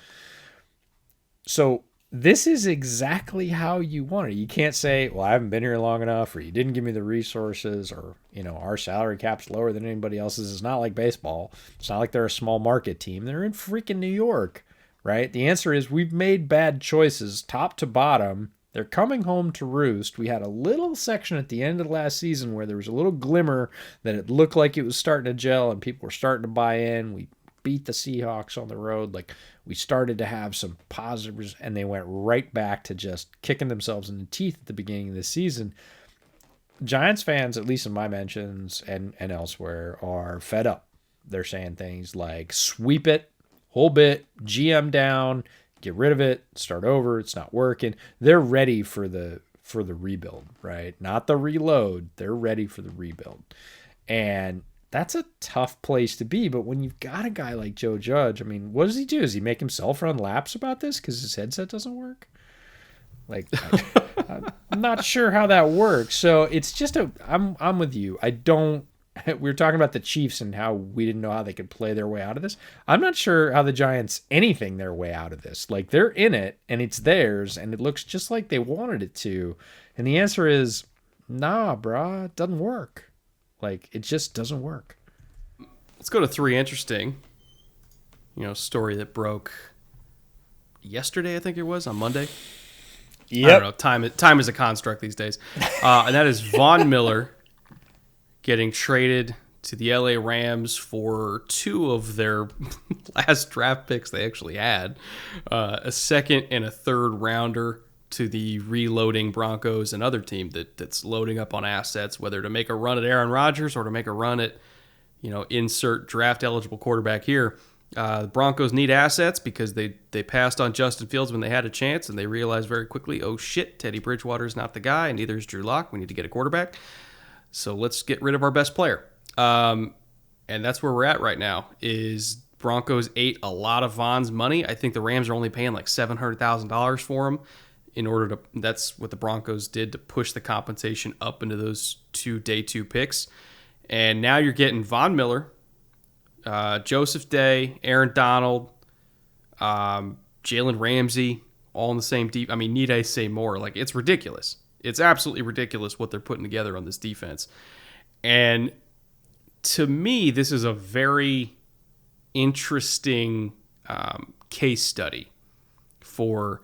So this is exactly how you want it. You can't say, well, I haven't been here long enough, or you didn't give me the resources, or, our salary cap's lower than anybody else's. It's not like baseball. It's not like they're a small market team. They're in freaking New York, right? The answer is we've made bad choices top to bottom. They're coming home to roost. We had a little section at the end of last season where there was a little glimmer that it looked like it was starting to gel and people were starting to buy in. We beat the Seahawks on the road. Like, we started to have some positives, and they went right back to just kicking themselves in the teeth at the beginning of the season. Giants fans, at least in my mentions and elsewhere, are fed up. They're saying things like, sweep it, whole bit, GM down, get rid of it, start over, it's not working. They're ready for the rebuild, right? Not the reload. They're ready for the rebuild. And that's a tough place to be, but when you've got a guy like Joe Judge, I mean, what does he do? Does he make himself run laps about this because his headset doesn't work? Like, I'm not sure how that works. So it's just I'm with you. We were talking about the Chiefs and how we didn't know how they could play their way out of this. I'm not sure how the Giants anything their way out of this. Like, they're in it and it's theirs and it looks just like they wanted it to. And the answer is, nah, brah, it doesn't work. Like, it just doesn't work. Let's go to 3 interesting, story that broke yesterday, I think it was, on Monday. Yep. I don't know. Time is a construct these days. And that is Von Miller getting traded to the LA Rams for 2 of their last draft picks they actually had, a second and a third rounder to the reloading Broncos, another team that's loading up on assets, whether to make a run at Aaron Rodgers or to make a run at, insert draft eligible quarterback here. The Broncos need assets because they passed on Justin Fields when they had a chance, and they realized very quickly, oh shit, Teddy Bridgewater's not the guy, and neither is Drew Lock. We need to get a quarterback. So let's get rid of our best player. And that's where we're at right now, is Broncos ate a lot of Von's money. I think the Rams are only paying like $700,000 for him. That's what the Broncos did to push the compensation up into those 2 day 2 picks. And now you're getting Von Miller, Joseph Day, Aaron Donald, Jalen Ramsey, all in the same deep. I mean, need I say more? Like, it's ridiculous. It's absolutely ridiculous what they're putting together on this defense. And to me, this is a very interesting case study for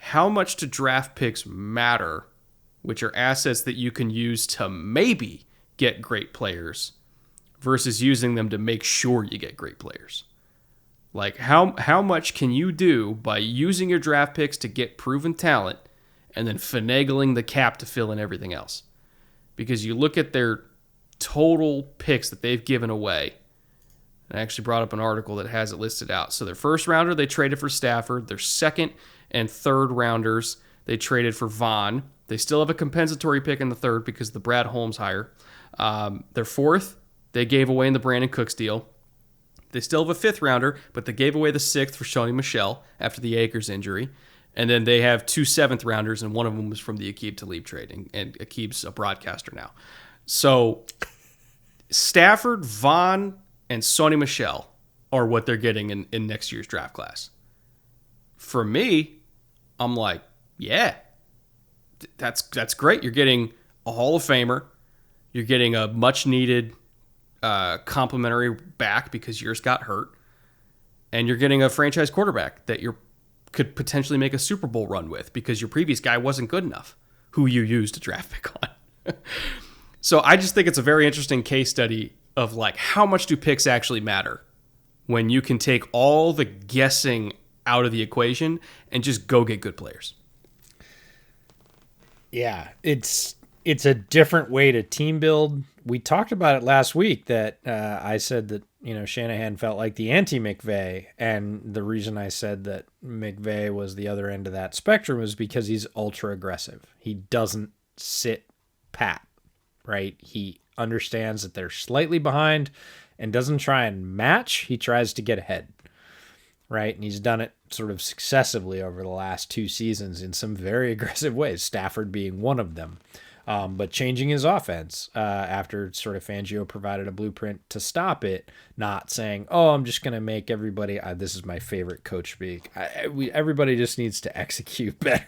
how much do draft picks matter, which are assets that you can use to maybe get great players, versus using them to make sure you get great players. Like, how much can you do by using your draft picks to get proven talent and then finagling the cap to fill in everything else? Because you look at their total picks that they've given away. I actually brought up an article that has it listed out. So their first rounder, they traded for Stafford. Their second and third rounders, they traded for Vaughn. They still have a compensatory pick in the third because of the Brad Holmes hire. Their fourth, they gave away in the Brandon Cooks deal. They still have a fifth rounder, but they gave away the sixth for Sony Michel after the Akers injury. And then they have 2 seventh rounders, and one of them was from the Aqib Talib trade, and Aqib's a broadcaster now. So Stafford, Vaughn, and Sony Michel are what they're getting in next year's draft class. For me, I'm like, yeah, that's great. You're getting a Hall of Famer. You're getting a much-needed complimentary back because yours got hurt. And you're getting a franchise quarterback that you could potentially make a Super Bowl run with because your previous guy wasn't good enough, who you used to draft pick on. So I just think it's a very interesting case study of, like, how much do picks actually matter when you can take all the guessing out of the equation and just go get good players. Yeah, it's a different way to team build. We talked about it last week that I said that, Shanahan felt like the anti-McVay, and the reason I said that McVay was the other end of that spectrum was because he's ultra aggressive. He doesn't sit pat, right? He understands that they're slightly behind and doesn't try and match. He tries to get ahead, right? And he's done it sort of successively over the last 2 seasons in some very aggressive ways, Stafford being one of them. but changing his offense after sort of Fangio provided a blueprint to stop it, not saying, "Oh, I'm just going to make everybody." This is my favorite coach speak. Everybody just needs to execute better.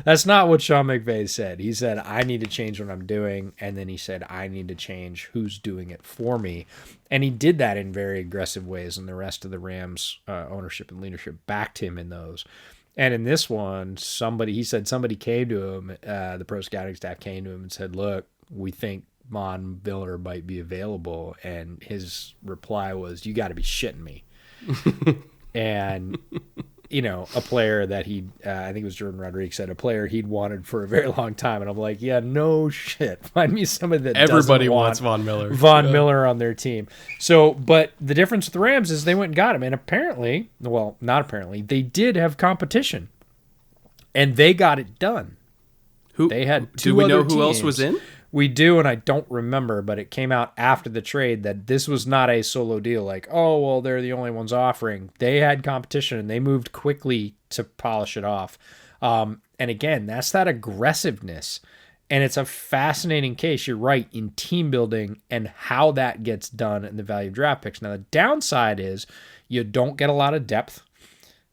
That's not what Sean McVay said. He said, "I need to change what I'm doing," and then he said, "I need to change who's doing it for me." And he did that in very aggressive ways, and the rest of the Rams ownership and leadership backed him in those. And in this one, he said somebody came to him, the pro scouting staff came to him and said, "Look, we think Von Miller might be available." And his reply was, "You got to be shitting me." And, a player that I think it was Jordan Rodriguez said, a player he'd wanted for a very long time. And I'm like, yeah, no shit. Find me somebody that everybody wants Von Miller. Miller on their team. So, but the difference with the Rams is they went and got him. And apparently, well, not apparently, they did have competition. And they got it done. They had two. Do we know other who else teams. was in? We do, and I don't remember, but it came out after the trade that this was not a solo deal. Like, oh, well, they're the only ones offering. They had competition, and they moved quickly to polish it off. And again, that's that aggressiveness. And it's a fascinating case, you're right, in team building and how that gets done in the value of draft picks. Now, the downside is you don't get a lot of depth,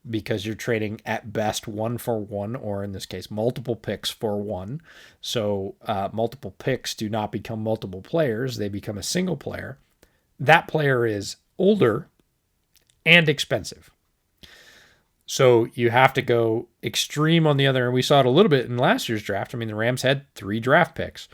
because you're trading at best 1 for 1, or in this case, multiple picks for 1. So multiple picks do not become multiple players. They become a single player. That player is older and expensive. So you have to go extreme on the other. And we saw it a little bit in last year's draft. I mean, the Rams had 3 draft picks.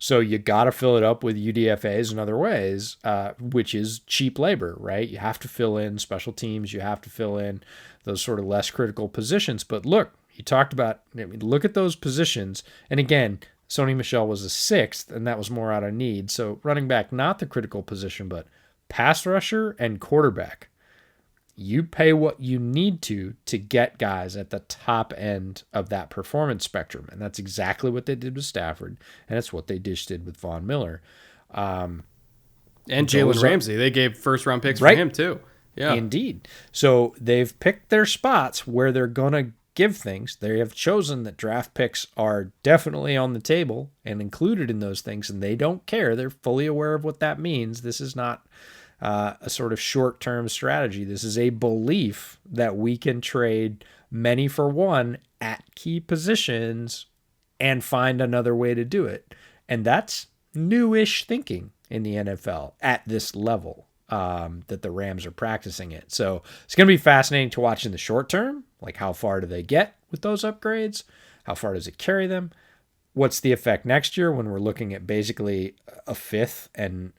So you got to fill it up with UDFAs and other ways, which is cheap labor, right? You have to fill in special teams. You have to fill in those sort of less critical positions. But look, you talked about, look at those positions. And again, Sony Michel was a 6th, and that was more out of need. So running back, not the critical position, but pass rusher and quarterback. You pay what you need to get guys at the top end of that performance spectrum. And that's exactly what they did with Stafford. And that's what they did with Von Miller. And Jalen Ramsey. They gave first-round picks for him, too. Yeah, indeed. So they've picked their spots where they're going to give things. They have chosen that draft picks are definitely on the table and included in those things, and they don't care. They're fully aware of what that means. This is not a sort of short-term strategy. This is a belief that we can trade many for one at key positions and find another way to do it. And that's newish thinking in the NFL at this level, that the Rams are practicing it. So it's going to be fascinating to watch in the short term. Like, how far do they get with those upgrades? How far does it carry them? What's the effect next year when we're looking at basically a 5th and,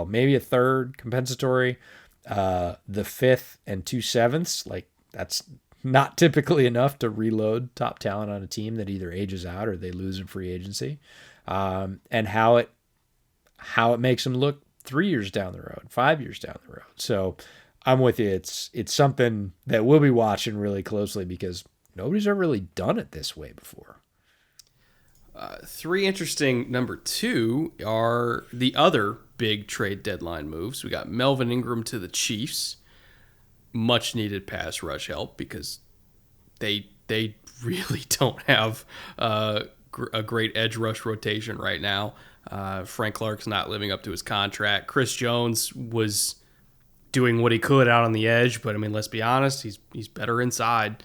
maybe a 3rd compensatory, the 5th and 2 7ths? Like, that's not typically enough to reload top talent on a team that either ages out or they lose in free agency. And how it makes them look 3 years down the road, 5 years down the road. So I'm with you. It's something that we'll be watching really closely because nobody's ever really done it this way before. 3 interesting number 2 are the other big trade deadline moves. We got Melvin Ingram to the Chiefs. Much needed pass rush help because they really don't have a great edge rush rotation right now. Frank Clark's not living up to his contract. Chris Jones was doing what he could out on the edge, but I mean, let's be honest, he's better inside.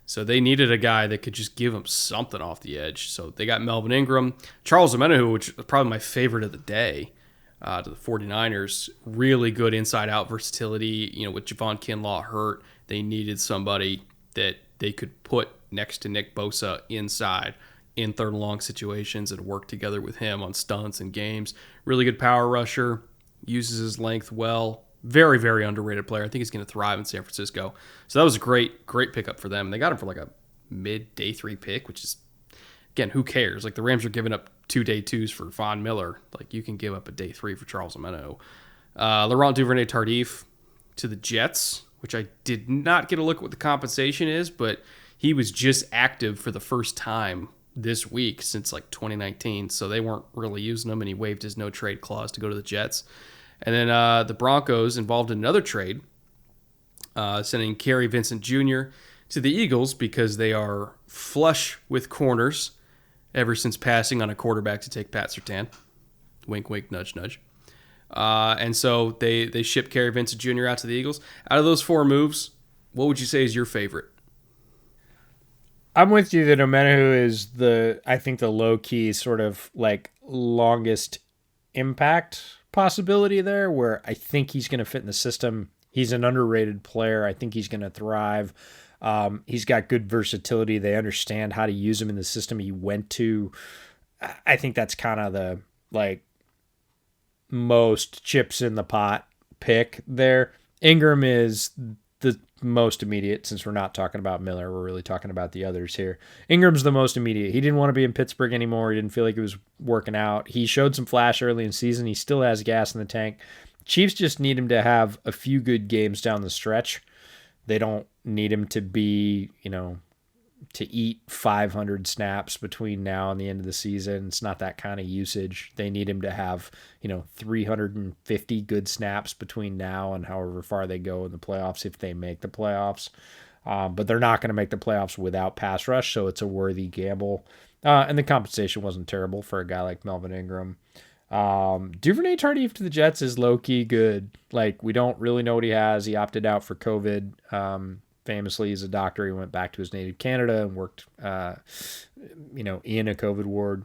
So they needed a guy that could just give them something off the edge. So they got Melvin Ingram. Charles Omenihu, which is probably my favorite of the day, to the 49ers. Really good inside-out versatility. With Javon Kinlaw hurt, they needed somebody that they could put next to Nick Bosa inside in third and long situations and work together with him on stunts and games. Really good power rusher. Uses his length well. Very, very underrated player. I think he's going to thrive in San Francisco. So that was a great pickup for them. They got him for like a mid-day 3 pick, which is, again, who cares? Like, the Rams are giving up 2 day 2s for Von Miller. Like, you can give up a day 3 for Charles Omenihu. Laurent Duvernay-Tardif to the Jets, which I did not get a look at what the compensation is, but he was just active for the first time this week since like 2019. So they weren't really using him, and he waived his no-trade clause to go to the Jets. And then the Broncos involved in another trade, sending Kerry Vincent Jr. to the Eagles because they are flush with corners. ever since passing on a quarterback to take Pat Surtain. Wink, wink, nudge, nudge. And so they shipped Kerry Vincent Jr. out to the Eagles. Out of those 4 moves, what would you say is your favorite? I'm with you that Omenahu is I think the low key sort of like longest impact possibility there, where I think he's going to fit in the system. He's an underrated player. I think he's going to thrive. He's got good versatility. They understand how to use him in the system he went to. I think that's kind of the like most chips in the pot pick there. Ingram is the most immediate, since we're not talking about Miller. We're really talking about the others here. Ingram's the most immediate. He didn't want to be in Pittsburgh anymore. He didn't feel like it was working out. He showed some flash early in the season. He still has gas in the tank. Chiefs just need him to have a few good games down the stretch. They don't need him to be, to eat 500 snaps between now and the end of the season. It's not that kind of usage. They need him to have, 350 good snaps between now and however far they go in the playoffs, if they make the playoffs. But they're not going to make the playoffs without pass rush, so it's a worthy gamble. And the compensation wasn't terrible for a guy like Melvin Ingram. Duvernay Tardif to the Jets is low-key good. Like, we don't really know what he has. He opted out for COVID. Famously, he's a doctor. He went back to his native Canada and worked, in a COVID ward.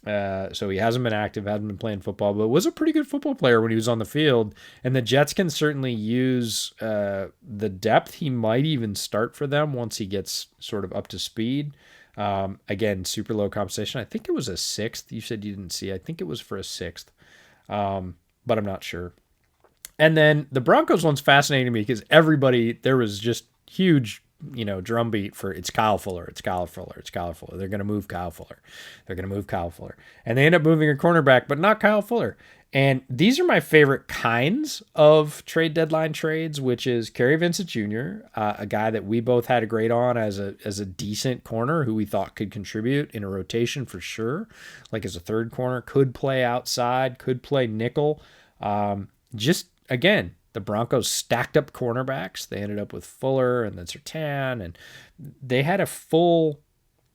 So he hasn't been active, hasn't been playing football, but was a pretty good football player when he was on the field. And the Jets can certainly use the depth. He might even start for them once he gets sort of up to speed. Again, super low compensation. I think it was a 6th. You said you didn't see. I think it was for a 6th, but I'm not sure. And then the Broncos one's fascinating to me because there was just huge, drumbeat for it's Kyle Fuller, it's Kyle Fuller, it's Kyle Fuller. They're going to move Kyle Fuller. They're going to move Kyle Fuller. And they end up moving a cornerback, but not Kyle Fuller. And these are my favorite kinds of trade deadline trades, which is Kerry Vincent Jr., a guy that we both had a grade on as a decent corner who we thought could contribute in a rotation for sure. Like as a third corner, could play outside, could play nickel. Again, the Broncos stacked up cornerbacks. They ended up with Fuller and then Surtain, and they had a full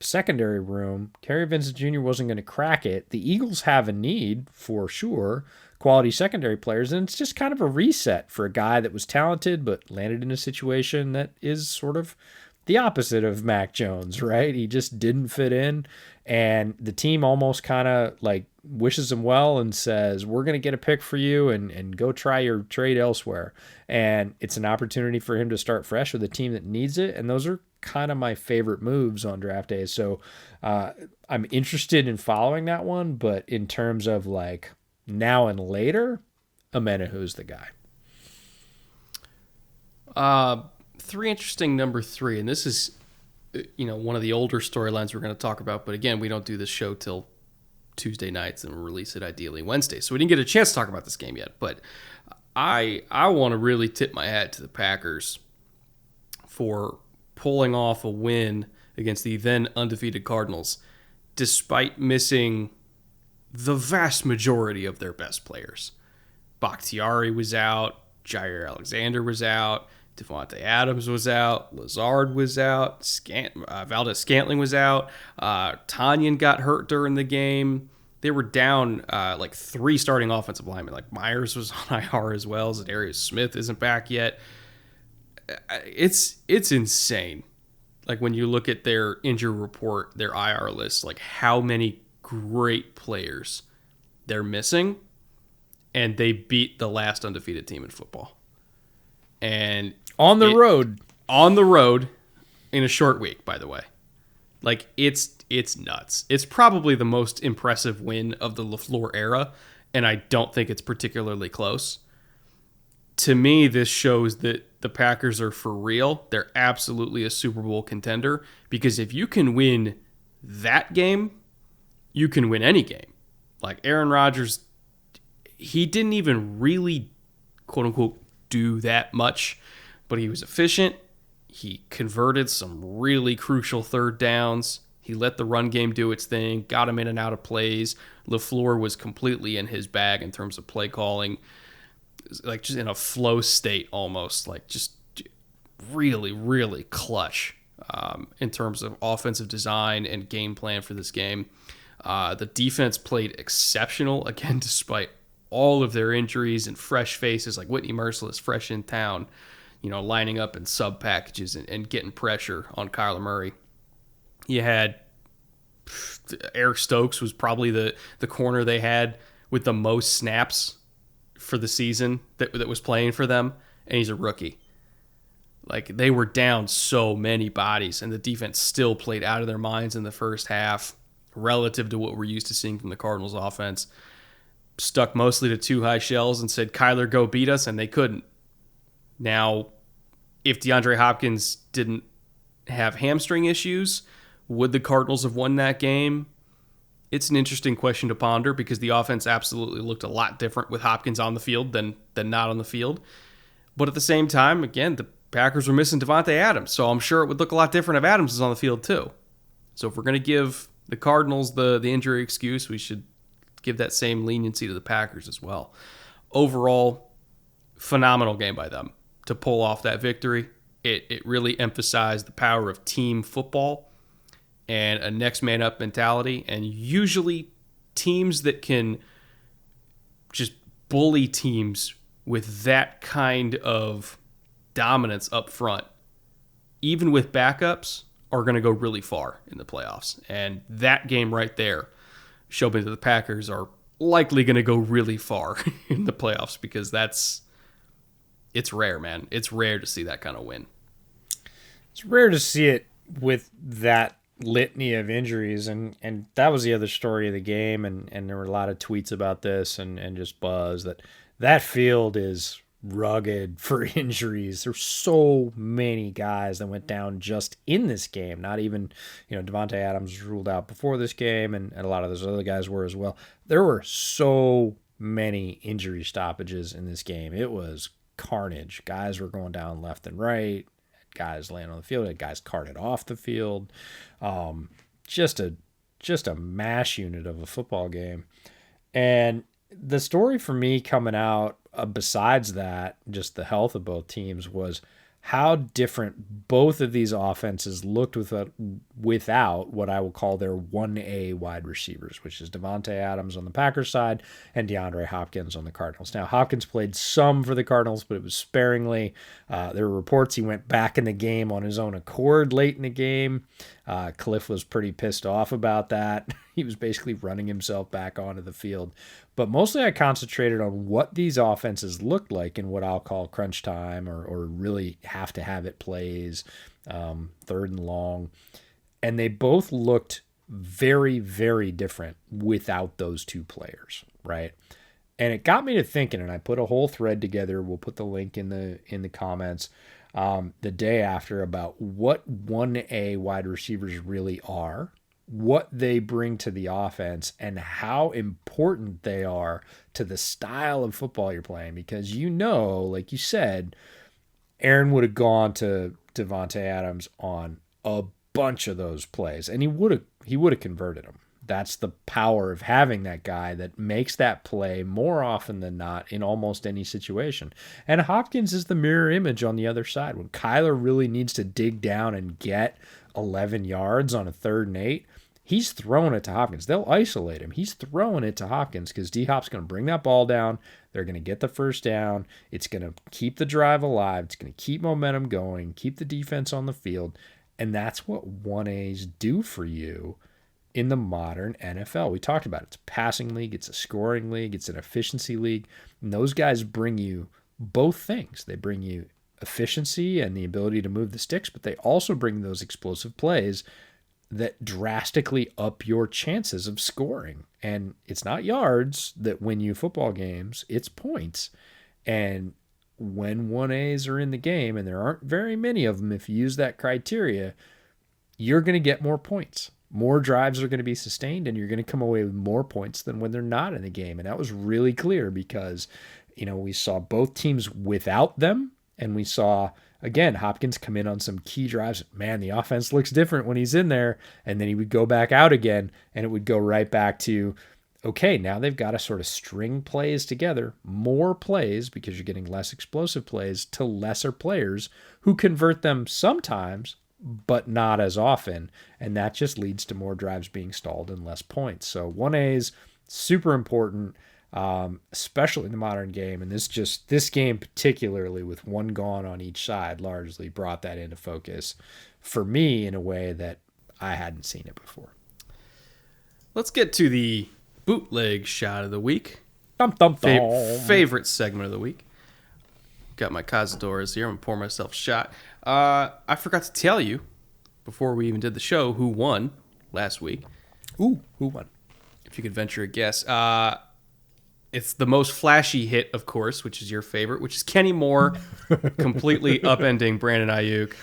secondary room. Kerry Vincent Jr. wasn't going to crack it. The Eagles have a need, for sure, quality secondary players, and it's just kind of a reset for a guy that was talented but landed in a situation that is sort of the opposite of Mac Jones, right? He just didn't fit in, and the team almost kind of like wishes him well and says, we're going to get a pick for you and go try your trade elsewhere. And it's an opportunity for him to start fresh with a team that needs it. And those are kind of my favorite moves on draft day. So I'm interested in following that one. But in terms of like now and later, Omenahu's the guy. 3 interesting number 3. And this is, one of the older storylines we're going to talk about. But again, we don't do this show till Tuesday nights and we'll release it ideally Wednesday. So we didn't get a chance to talk about this game yet, but I want to really tip my hat to the Packers for pulling off a win against the then undefeated Cardinals, despite missing the vast majority of their best players. Bakhtiari was out, Jair Alexander was out, Devontae Adams was out, Lazard was out, Valdez-Scantling was out, Tanyan got hurt during the game. They were down like 3 starting offensive linemen. Like Myers was on IR as well. Zadarius Smith isn't back yet. It's insane. Like when you look at their injury report, their IR list, like how many great players they're missing, and they beat the last undefeated team in football. And on the road in a short week, by the way. Like it's nuts. It's probably the most impressive win of the LaFleur era, and I don't think it's particularly close. To me, this shows that the Packers are for real. They're absolutely a Super Bowl contender, because if you can win that game, you can win any game. Like Aaron Rodgers, he didn't even really, quote unquote, do that much, but he was efficient. He converted some really crucial third downs. He let the run game do its thing, got him in and out of plays. LaFleur was completely in his bag in terms of play calling, just in a flow state almost, really, really clutch in terms of offensive design and game plan for this game. The defense played exceptional, again, despite all of their injuries and fresh faces like Whitney Merciless, fresh in town, lining up in sub packages and getting pressure on Kyler Murray. You had Eric Stokes was probably the corner they had with the most snaps for the season that was playing for them, and he's a rookie. Like, they were down so many bodies, and the defense still played out of their minds in the first half relative to what we're used to seeing from the Cardinals offense. Stuck mostly to two high shells and said, Kyler, go beat us, and they couldn't. Now, if DeAndre Hopkins didn't have hamstring issues, would the Cardinals have won that game? It's an interesting question to ponder because the offense absolutely looked a lot different with Hopkins on the field than not on the field. But at the same time, again, the Packers were missing Devontae Adams, so I'm sure it would look a lot different if Adams was on the field too. So if we're going to give the Cardinals the injury excuse, we should give that same leniency to the Packers as well. Overall, phenomenal game by them to pull off that victory. It really emphasized the power of team football and a next man up mentality. And usually teams that can just bully teams with that kind of dominance up front, even with backups, are going to go really far in the playoffs. And that game right there showed me that the Packers are likely going to go really far in the playoffs because it's rare, man. It's rare to see that kind of win. It's rare to see it with that litany of injuries, and that was the other story of the game, and there were a lot of tweets about this and just buzz that field is rugged for injuries. There's so many guys that went down just in this game. Not even, Devontae Adams was ruled out before this game, and a lot of those other guys were as well. There were so many injury stoppages in this game. It was carnage. Guys were going down left and right. Guys laying on the field. Guys carted off the field. Just a mash unit of a football game. And the story for me coming out, besides that, just the health of both teams, was how different both of these offenses looked without what I will call their 1A wide receivers, which is Devontae Adams on the Packers side and DeAndre Hopkins on the Cardinals. Now, Hopkins played some for the Cardinals, but it was sparingly. There were reports he went back in the game on his own accord late in the game. Cliff was pretty pissed off about that. He was basically running himself back onto the field. But mostly I concentrated on what these offenses looked like in what I'll call crunch time or really have to have it plays, third and long. And they both looked very, very different without those two players, right? And it got me to thinking, and I put a whole thread together. We'll put the link in the comments the day after about what 1A wide receivers really are, what they bring to the offense, and how important they are to the style of football you're playing. Because like you said, Aaron would have gone to Devontae Adams on a bunch of those plays, and he would have converted them. That's the power of having that guy that makes that play more often than not in almost any situation. And Hopkins is the mirror image on the other side. When Kyler really needs to dig down and get 11 yards on a 3rd and 8, he's throwing it to Hopkins. They'll isolate him. He's throwing it to Hopkins because D-Hop's going to bring that ball down. They're going to get the first down. It's going to keep the drive alive. It's going to keep momentum going, keep the defense on the field. And that's what 1As do for you in the modern NFL. We talked about it. It's a passing league. It's a scoring league. It's an efficiency league. And those guys bring you both things. They bring you efficiency and the ability to move the sticks, but they also bring those explosive plays that drastically up your chances of scoring. And it's not yards that win you football games, it's points. And when 1As are in the game, and there aren't very many of them if you use that criteria, you're going to get more points. More drives are going to be sustained, and you're going to come away with more points than when they're not in the game. And that was really clear because, we saw both teams without them, and we saw, again, Hopkins come in on some key drives. Man, the offense looks different when he's in there. And then he would go back out again, and it would go right back to, okay, now they've got to sort of string plays together, more plays, because you're getting less explosive plays to lesser players who convert them sometimes, but not as often. And that just leads to more drives being stalled and less points. So 1A is super important, especially in the modern game. And this game, particularly with one gone on each side, largely brought that into focus for me in a way that I hadn't seen it before. Let's get to the bootleg shot of the week. Thump, thump, thump. Favorite segment of the week. Got my Cazadores here. I'm going to pour myself a shot. I forgot to tell you, before we even did the show, who won last week. Ooh, who won? If you could venture a guess. It's the most flashy hit, of course, which is your favorite, which is Kenny Moore completely upending Brandon Ayuk,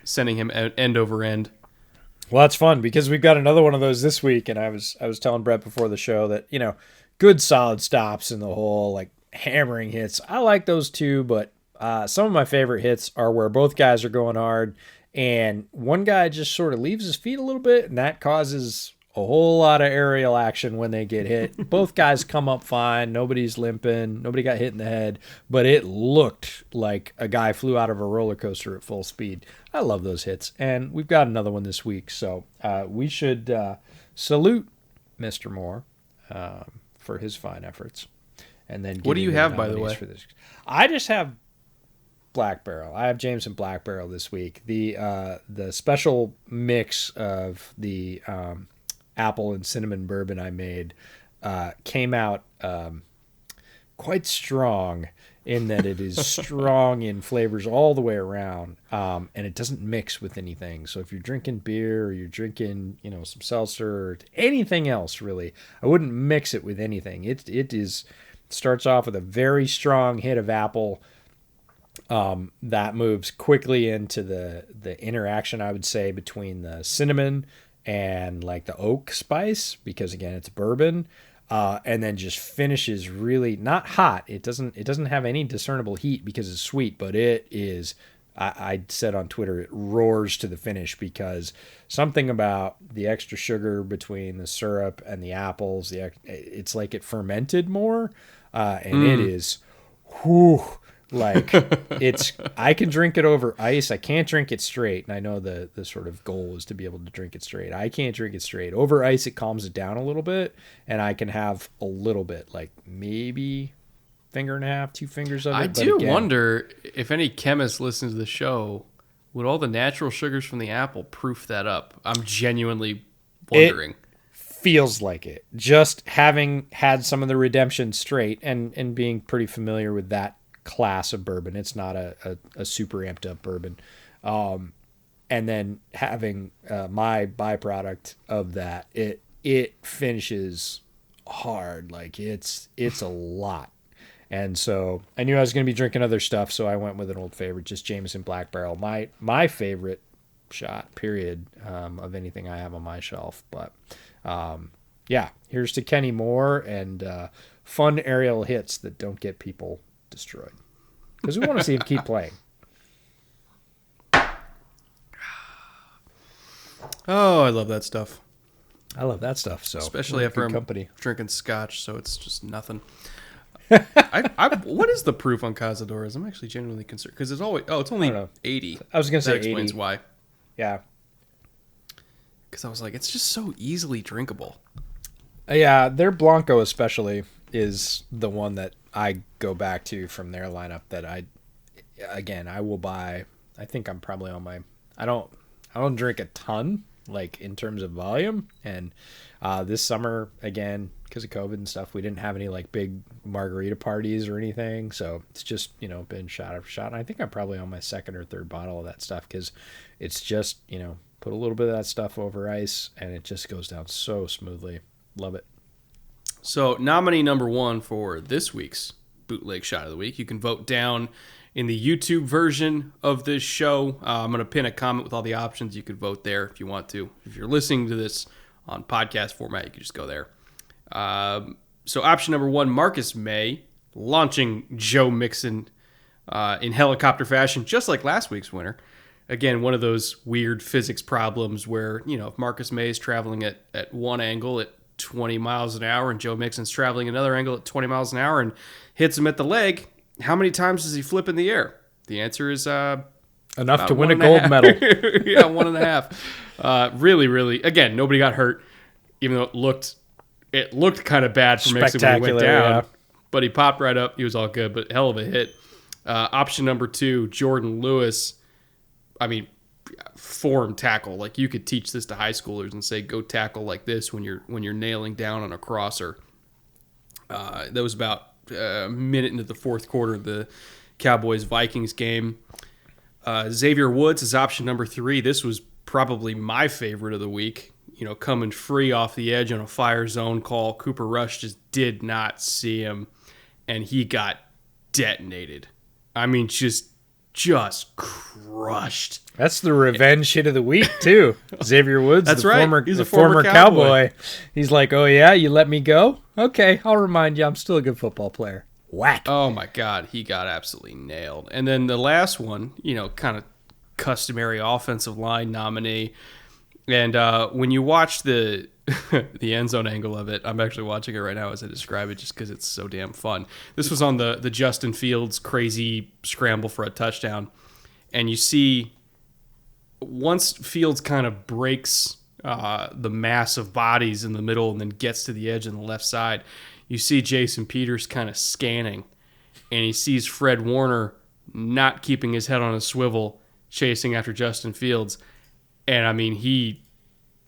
sending him end over end. Well, that's fun because we've got another one of those this week, and I was telling Brett before the show that, good solid stops in the hole, like hammering hits. I like those too, but some of my favorite hits are where both guys are going hard, and one guy just sort of leaves his feet a little bit, and that causes a whole lot of aerial action when they get hit. Both guys come up fine. Nobody's limping. Nobody got hit in the head, but it looked like a guy flew out of a roller coaster at full speed. I love those hits, and we've got another one this week, so we should salute Mr. Moore for his fine efforts. And then what do you have, by the way? For this. I just have Black Barrel. I have Jameson Black Barrel this week. The special mix of the apple and cinnamon bourbon I made came out quite strong in that it is strong in flavors all the way around, and it doesn't mix with anything. So if you're drinking beer or you're drinking, some seltzer or anything else, really, I wouldn't mix it with anything. It starts off with a very strong hit of apple that moves quickly into the interaction, I would say, between the cinnamon and like the oak spice, because again, it's bourbon, and then just finishes really not hot. It doesn't have any discernible heat because it's sweet, but it is, I said on Twitter, it roars to the finish because something about the extra sugar between the syrup and the apples, it's like it fermented more, and it is, whew, like I can drink it over ice. I can't drink it straight. And I know the sort of goal is to be able to drink it straight. I can't drink it straight. Over ice, it calms it down a little bit, and I can have a little bit, like maybe finger and a half, 2 fingers of it. I do wonder if any chemist listens to the show, would all the natural sugars from the apple proof that up? I'm genuinely wondering. It feels like it. Just having had some of the redemption straight and being pretty familiar with that class of bourbon. It's not a super amped up bourbon. And then having my byproduct of that, it finishes hard. Like it's a lot. And so I knew I was going to be drinking other stuff, so I went with an old favorite, just Jameson Black Barrel. My favorite shot, period, of anything I have on my shelf. But yeah, here's to Kenny Moore and fun aerial hits that don't get people destroyed, because we want to see him keep playing. Oh, I love that stuff. I love that stuff. So especially after I'm company drinking scotch, so it's just nothing. What is the proof on Cazadores? I'm actually genuinely concerned because it's only 80. I was gonna say that explains 80. why. Yeah, because I was like, it's just so easily drinkable. Yeah, their Blanco especially is the one that I go back to from their lineup that I will buy. I think I'm probably on my, I don't drink a ton, like in terms of volume. And this summer, again, because of COVID and stuff, we didn't have any like big margarita parties or anything. So it's just, been shot after shot. And I think I'm probably on my second or third bottle of that stuff because it's just, put a little bit of that stuff over ice and it just goes down so smoothly. Love it. So nominee number 1 for this week's bootleg shot of the week. You can vote down in the YouTube version of this show. I'm going to pin a comment with all the options. You could vote there if you want to. If you're listening to this on podcast format, you can just go there. So option number 1, Marcus May, launching Joe Mixon in helicopter fashion, just like last week's winner. Again, one of those weird physics problems where, if Marcus May is traveling at one angle at 20 miles an hour and Joe Mixon's traveling another angle at 20 miles an hour and hits him at the leg, how many times does he flip in the air? The answer is Enough to win a gold medal. Yeah, 1.5. Really, really. Again, nobody got hurt, even though it looked kind of bad for Mixon when he went down. Yeah. But he popped right up. He was all good, but hell of a hit. Option number 2, Jordan Lewis. I mean, form tackle. Like, you could teach this to high schoolers and say, go tackle like this when you're nailing down on a crosser. That was about a minute into the fourth quarter of the Cowboys-Vikings game. Xavier Woods is option number 3. This was probably my favorite of the week. Coming free off the edge on a fire zone call. Cooper Rush just did not see him, and he got detonated. I mean, just crushed. That's the revenge hit of the week, too. Xavier Woods, That's right. He's a former Cowboy. He's like, oh, yeah, you let me go? Okay, I'll remind you, I'm still a good football player. Whack. Oh, my God. He got absolutely nailed. And then the last one, kind of customary offensive line nominee. And when you watch the end zone angle of it, I'm actually watching it right now as I describe it just because it's so damn fun. This was on the Justin Fields crazy scramble for a touchdown. And you see, once Fields kind of breaks the mass of bodies in the middle and then gets to the edge on the left side, you see Jason Peters kind of scanning. And he sees Fred Warner not keeping his head on a swivel, chasing after Justin Fields. And, I mean,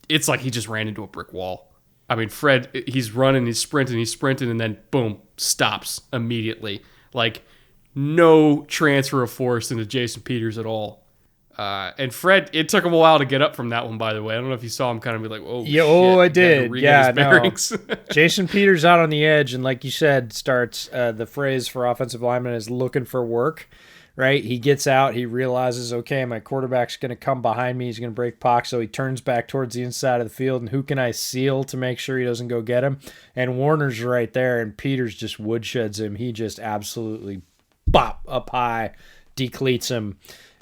it's like he just ran into a brick wall. I mean, Fred, he's running, he's sprinting, and then, boom, stops immediately. Like, no transfer of force into Jason Peters at all. And Fred, it took him a while to get up from that one, by the way. I don't know if you saw him kind of be like, oh, yeah, shit. Oh, I did. Yeah, no. Jason Peters out on the edge, and like you said, starts the phrase for offensive lineman is looking for work. Right, he gets out. He realizes, okay, my quarterback's going to come behind me. He's going to break pocket, so he turns back towards the inside of the field. And who can I seal to make sure he doesn't go get him? And Warner's right there, and Peters just woodsheds him. He just absolutely bop up high, decleats him.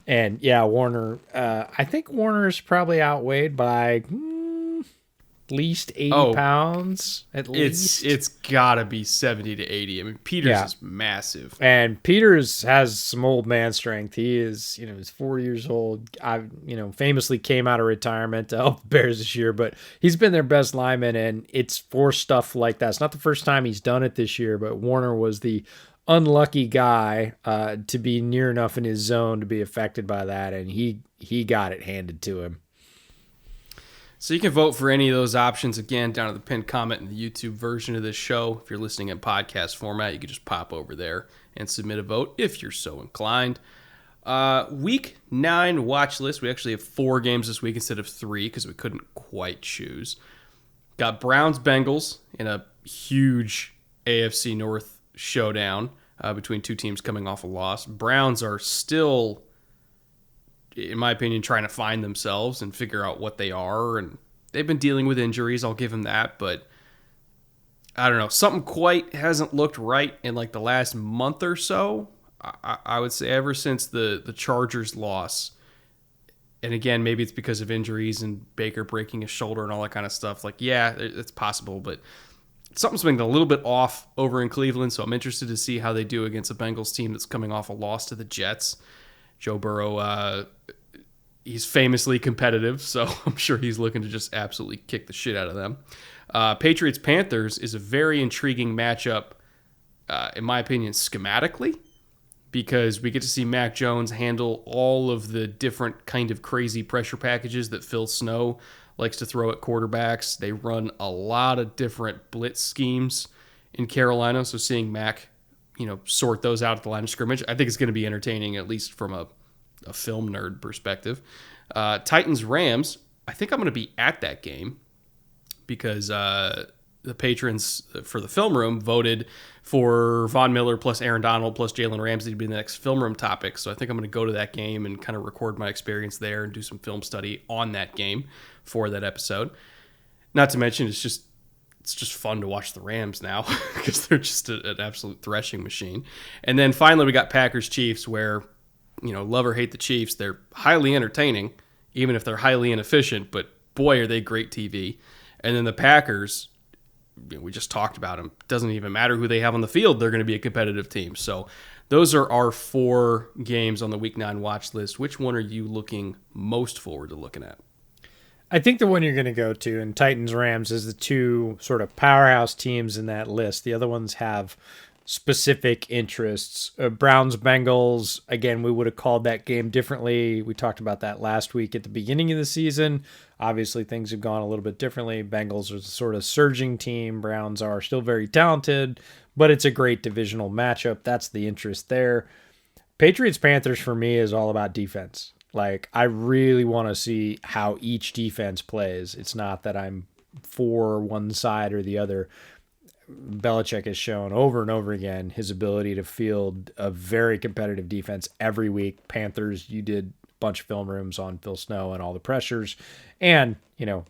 And yeah, Warner. I think Warner's probably outweighed by at least 80 pounds. At least it's gotta be 70 to 80. I mean, Peters is massive, and Peters has some old man strength. He is, he's 4 years old. Famously came out of retirement to help the Bears this year, but he's been their best lineman, and it's for stuff like that. It's not the first time he's done it this year, but Warner was the unlucky guy to be near enough in his zone to be affected by that, and he got it handed to him. So you can vote for any of those options, again, down at the pinned comment in the YouTube version of this show. If you're listening in podcast format, you can just pop over there and submit a vote if you're so inclined. Week 9 watch list. We actually have 4 games this week instead of 3 because we couldn't quite choose. Got Browns-Bengals in a huge AFC North showdown between two teams coming off a loss. Browns are still, in my opinion, trying to find themselves and figure out what they are. And they've been dealing with injuries. I'll give them that. But I don't know. Something quite hasn't looked right in like the last month or so. I would say ever since the Chargers loss. And again, maybe it's because of injuries and Baker breaking his shoulder and all that kind of stuff. Like, yeah, it's possible. But something's been a little bit off over in Cleveland. So I'm interested to see how they do against a Bengals team that's coming off a loss to the Jets. Joe Burrow, he's famously competitive, so I'm sure he's looking to just absolutely kick the shit out of them. Patriots-Panthers is a very intriguing matchup, in my opinion, schematically, because we get to see Mac Jones handle all of the different kind of crazy pressure packages that Phil Snow likes to throw at quarterbacks. They run a lot of different blitz schemes in Carolina, so seeing Mac sort those out at the line of scrimmage, I think it's going to be entertaining, at least from a film nerd perspective. Titans-Rams, I think I'm going to be at that game because the patrons for the film room voted for Von Miller plus Aaron Donald plus Jalen Ramsey to be the next film room topic. So I think I'm going to go to that game and kind of record my experience there and do some film study on that game for that episode. Not to mention, it's just fun to watch the Rams now because they're just an absolute threshing machine. And then finally we got Packers-Chiefs where, love or hate the Chiefs, they're highly entertaining, even if they're highly inefficient, but boy, are they great TV. And then the Packers, we just talked about them. Doesn't even matter who they have on the field. They're going to be a competitive team. So those are our 4 games on the Week 9 watch list. Which one are you looking most forward to looking at? I think the one you're going to go to, and Titans-Rams, is the 2 sort of powerhouse teams in that list. The other ones have specific interests. Browns-Bengals, again, we would have called that game differently. We talked about that last week at the beginning of the season. Obviously, things have gone a little bit differently. Bengals are the sort of surging team. Browns are still very talented, but it's a great divisional matchup. That's the interest there. Patriots-Panthers, for me, is all about defense. Like, I really want to see how each defense plays. It's not that I'm for one side or the other. Belichick has shown over and over again his ability to field a very competitive defense every week. Panthers, you did a bunch of film rooms on Phil Snow and all the pressures. And,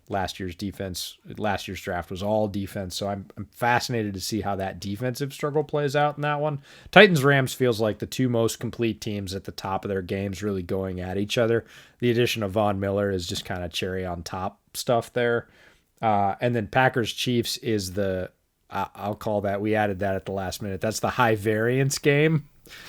last year's draft was all defense. So I'm fascinated to see how that defensive struggle plays out in that one. Titans-Rams feels like the 2 most complete teams at the top of their games really going at each other. The addition of Von Miller is just kind of cherry on top stuff there. And then Packers-Chiefs is I'll call that, we added that at the last minute, that's the high variance game,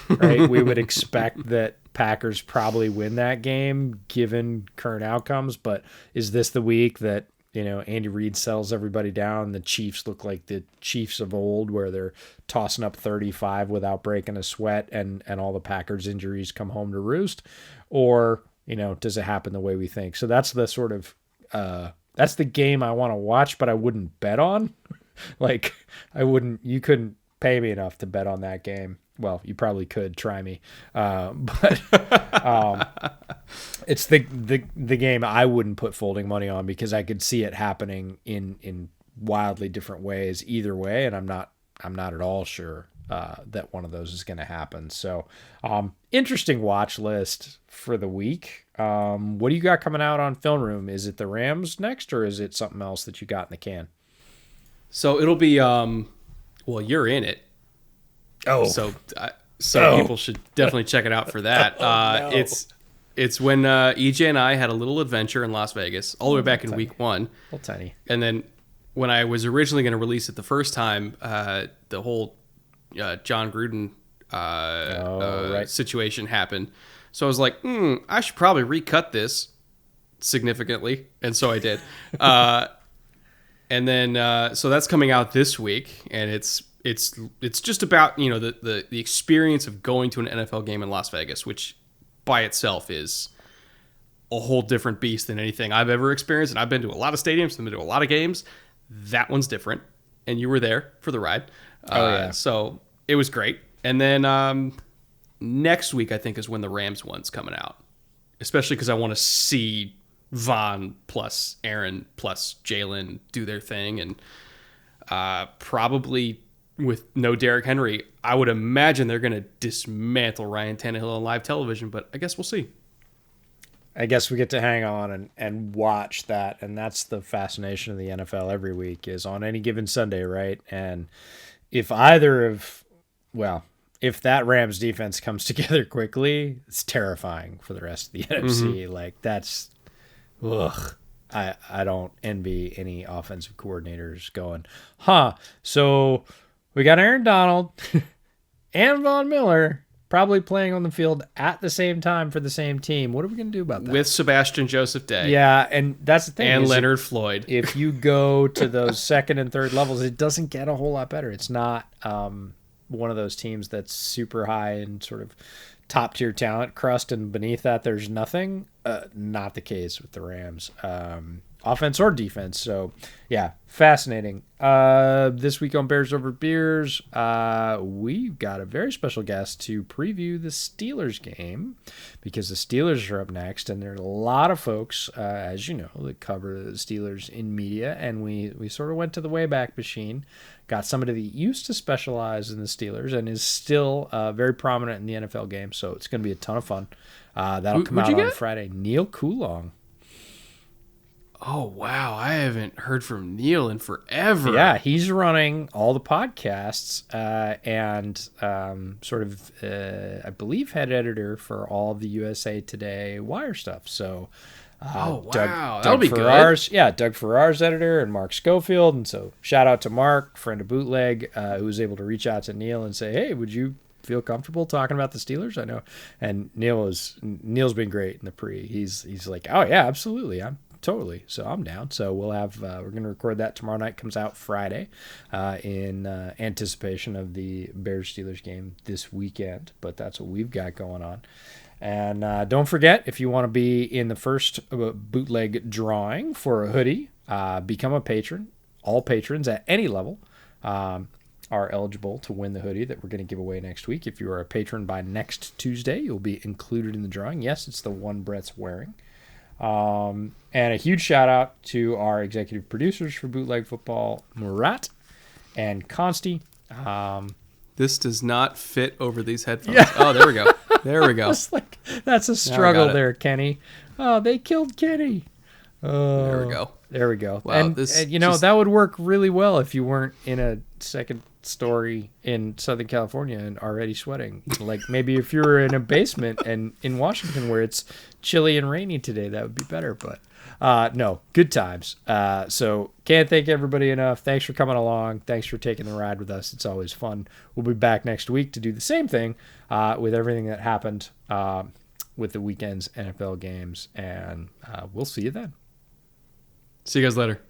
right? We would expect that Packers probably win that game given current outcomes, but is this the week that, Andy Reid settles everybody down? The Chiefs look like the Chiefs of old where they're tossing up 35 without breaking a sweat and all the Packers injuries come home to roost? Or, does it happen the way we think? So that's the sort of, that's the game I want to watch, but I wouldn't bet on. Like, you couldn't pay me enough to bet on that game. Well, you probably could try me. But it's the game I wouldn't put folding money on because I could see it happening in wildly different ways either way. And I'm not at all sure that one of those is going to happen. So interesting watch list for the week. What do you got coming out on Film Room? Is it the Rams next or is it something else that you got in the can? So it'll be, well, you're in it. Oh, so people should definitely check it out for that. No. It's when EJ and I had a little adventure in Las Vegas, all the way back in week 1. Little tiny. And then when I was originally going to release it the first time, the whole John Gruden situation happened. So I was like, I should probably recut this significantly, and so I did. And then so that's coming out this week, and it's just about the experience of going to an NFL game in Las Vegas, which by itself is a whole different beast than anything I've ever experienced. And I've been to a lot of stadiums, I've been to a lot of games. That one's different, and you were there for the ride. Yeah. So it was great. And then next week I think is when the Rams one's coming out, especially because I want to see Von plus Aaron plus Jalen do their thing, and probably with no Derrick Henry, I would imagine they're going to dismantle Ryan Tannehill on live television, but I guess we'll see. I guess we get to hang on and watch that, and that's the fascination of the NFL every week is on any given Sunday, right? And if if that Rams defense comes together quickly, it's terrifying for the rest of the NFC. Like, that's... Ugh, I don't envy any offensive coordinators going, so we got Aaron Donald and Von Miller probably playing on the field at the same time for the same team. What are we going to do about that? With Sebastian Joseph Day. Yeah, and that's the thing. And Leonard Floyd. If you go to those second and third levels, it doesn't get a whole lot better. It's not one of those teams that's super high and sort of top-tier talent crust, and beneath that there's nothing. Not the case with the Rams, offense or defense. So, yeah, fascinating. This week on Bears Over Beers, we've got a very special guest to preview the Steelers game because the Steelers are up next, and there are a lot of folks, as you know, that cover the Steelers in media, and we sort of went to the Wayback Machine, got somebody that used to specialize in the Steelers and is still very prominent in the NFL game, so it's going to be a ton of fun. That'll come out on Friday. Neil Coulong. Oh, wow. I haven't heard from Neil in forever. Yeah, he's running all the podcasts and sort of, I believe, head editor for all of the USA Today Wire stuff. So, wow. That'll be Farrar's, good. Yeah, Doug Farrar's editor and Mark Schofield. And so shout out to Mark, friend of Bootleg, who was able to reach out to Neil and say, hey, would you feel comfortable talking about the Steelers? I know. And Neil's been great in the pre. He's like, oh yeah, absolutely. So I'm down. So we'll have, we're going to record that tomorrow night. Comes out Friday in anticipation of the Bears-Steelers game this weekend. But that's what we've got going on. And don't forget, if you want to be in the first bootleg drawing for a hoodie, become a patron. All patrons at any level are eligible to win the hoodie that we're going to give away next week. If you are a patron by next Tuesday, you'll be included in the drawing. Yes, it's the one Brett's wearing. And a huge shout out to our executive producers for Bootleg Football, Murat and Consti. This does not fit over these headphones. Yeah. Oh, there we go. There we go. That's a struggle there, Kenny. Oh, they killed Kenny. Oh, there we go. There we go. Wow, and that would work really well if you weren't in a second story in Southern California and already sweating. Like maybe if you were in a basement and in Washington where it's chilly and rainy today, that would be better. But no, good times. So can't thank everybody enough. Thanks for coming along. Thanks for taking the ride with us. It's always fun. We'll be back next week to do the same thing with everything that happened with the weekend's NFL games. And we'll see you then. See you guys later.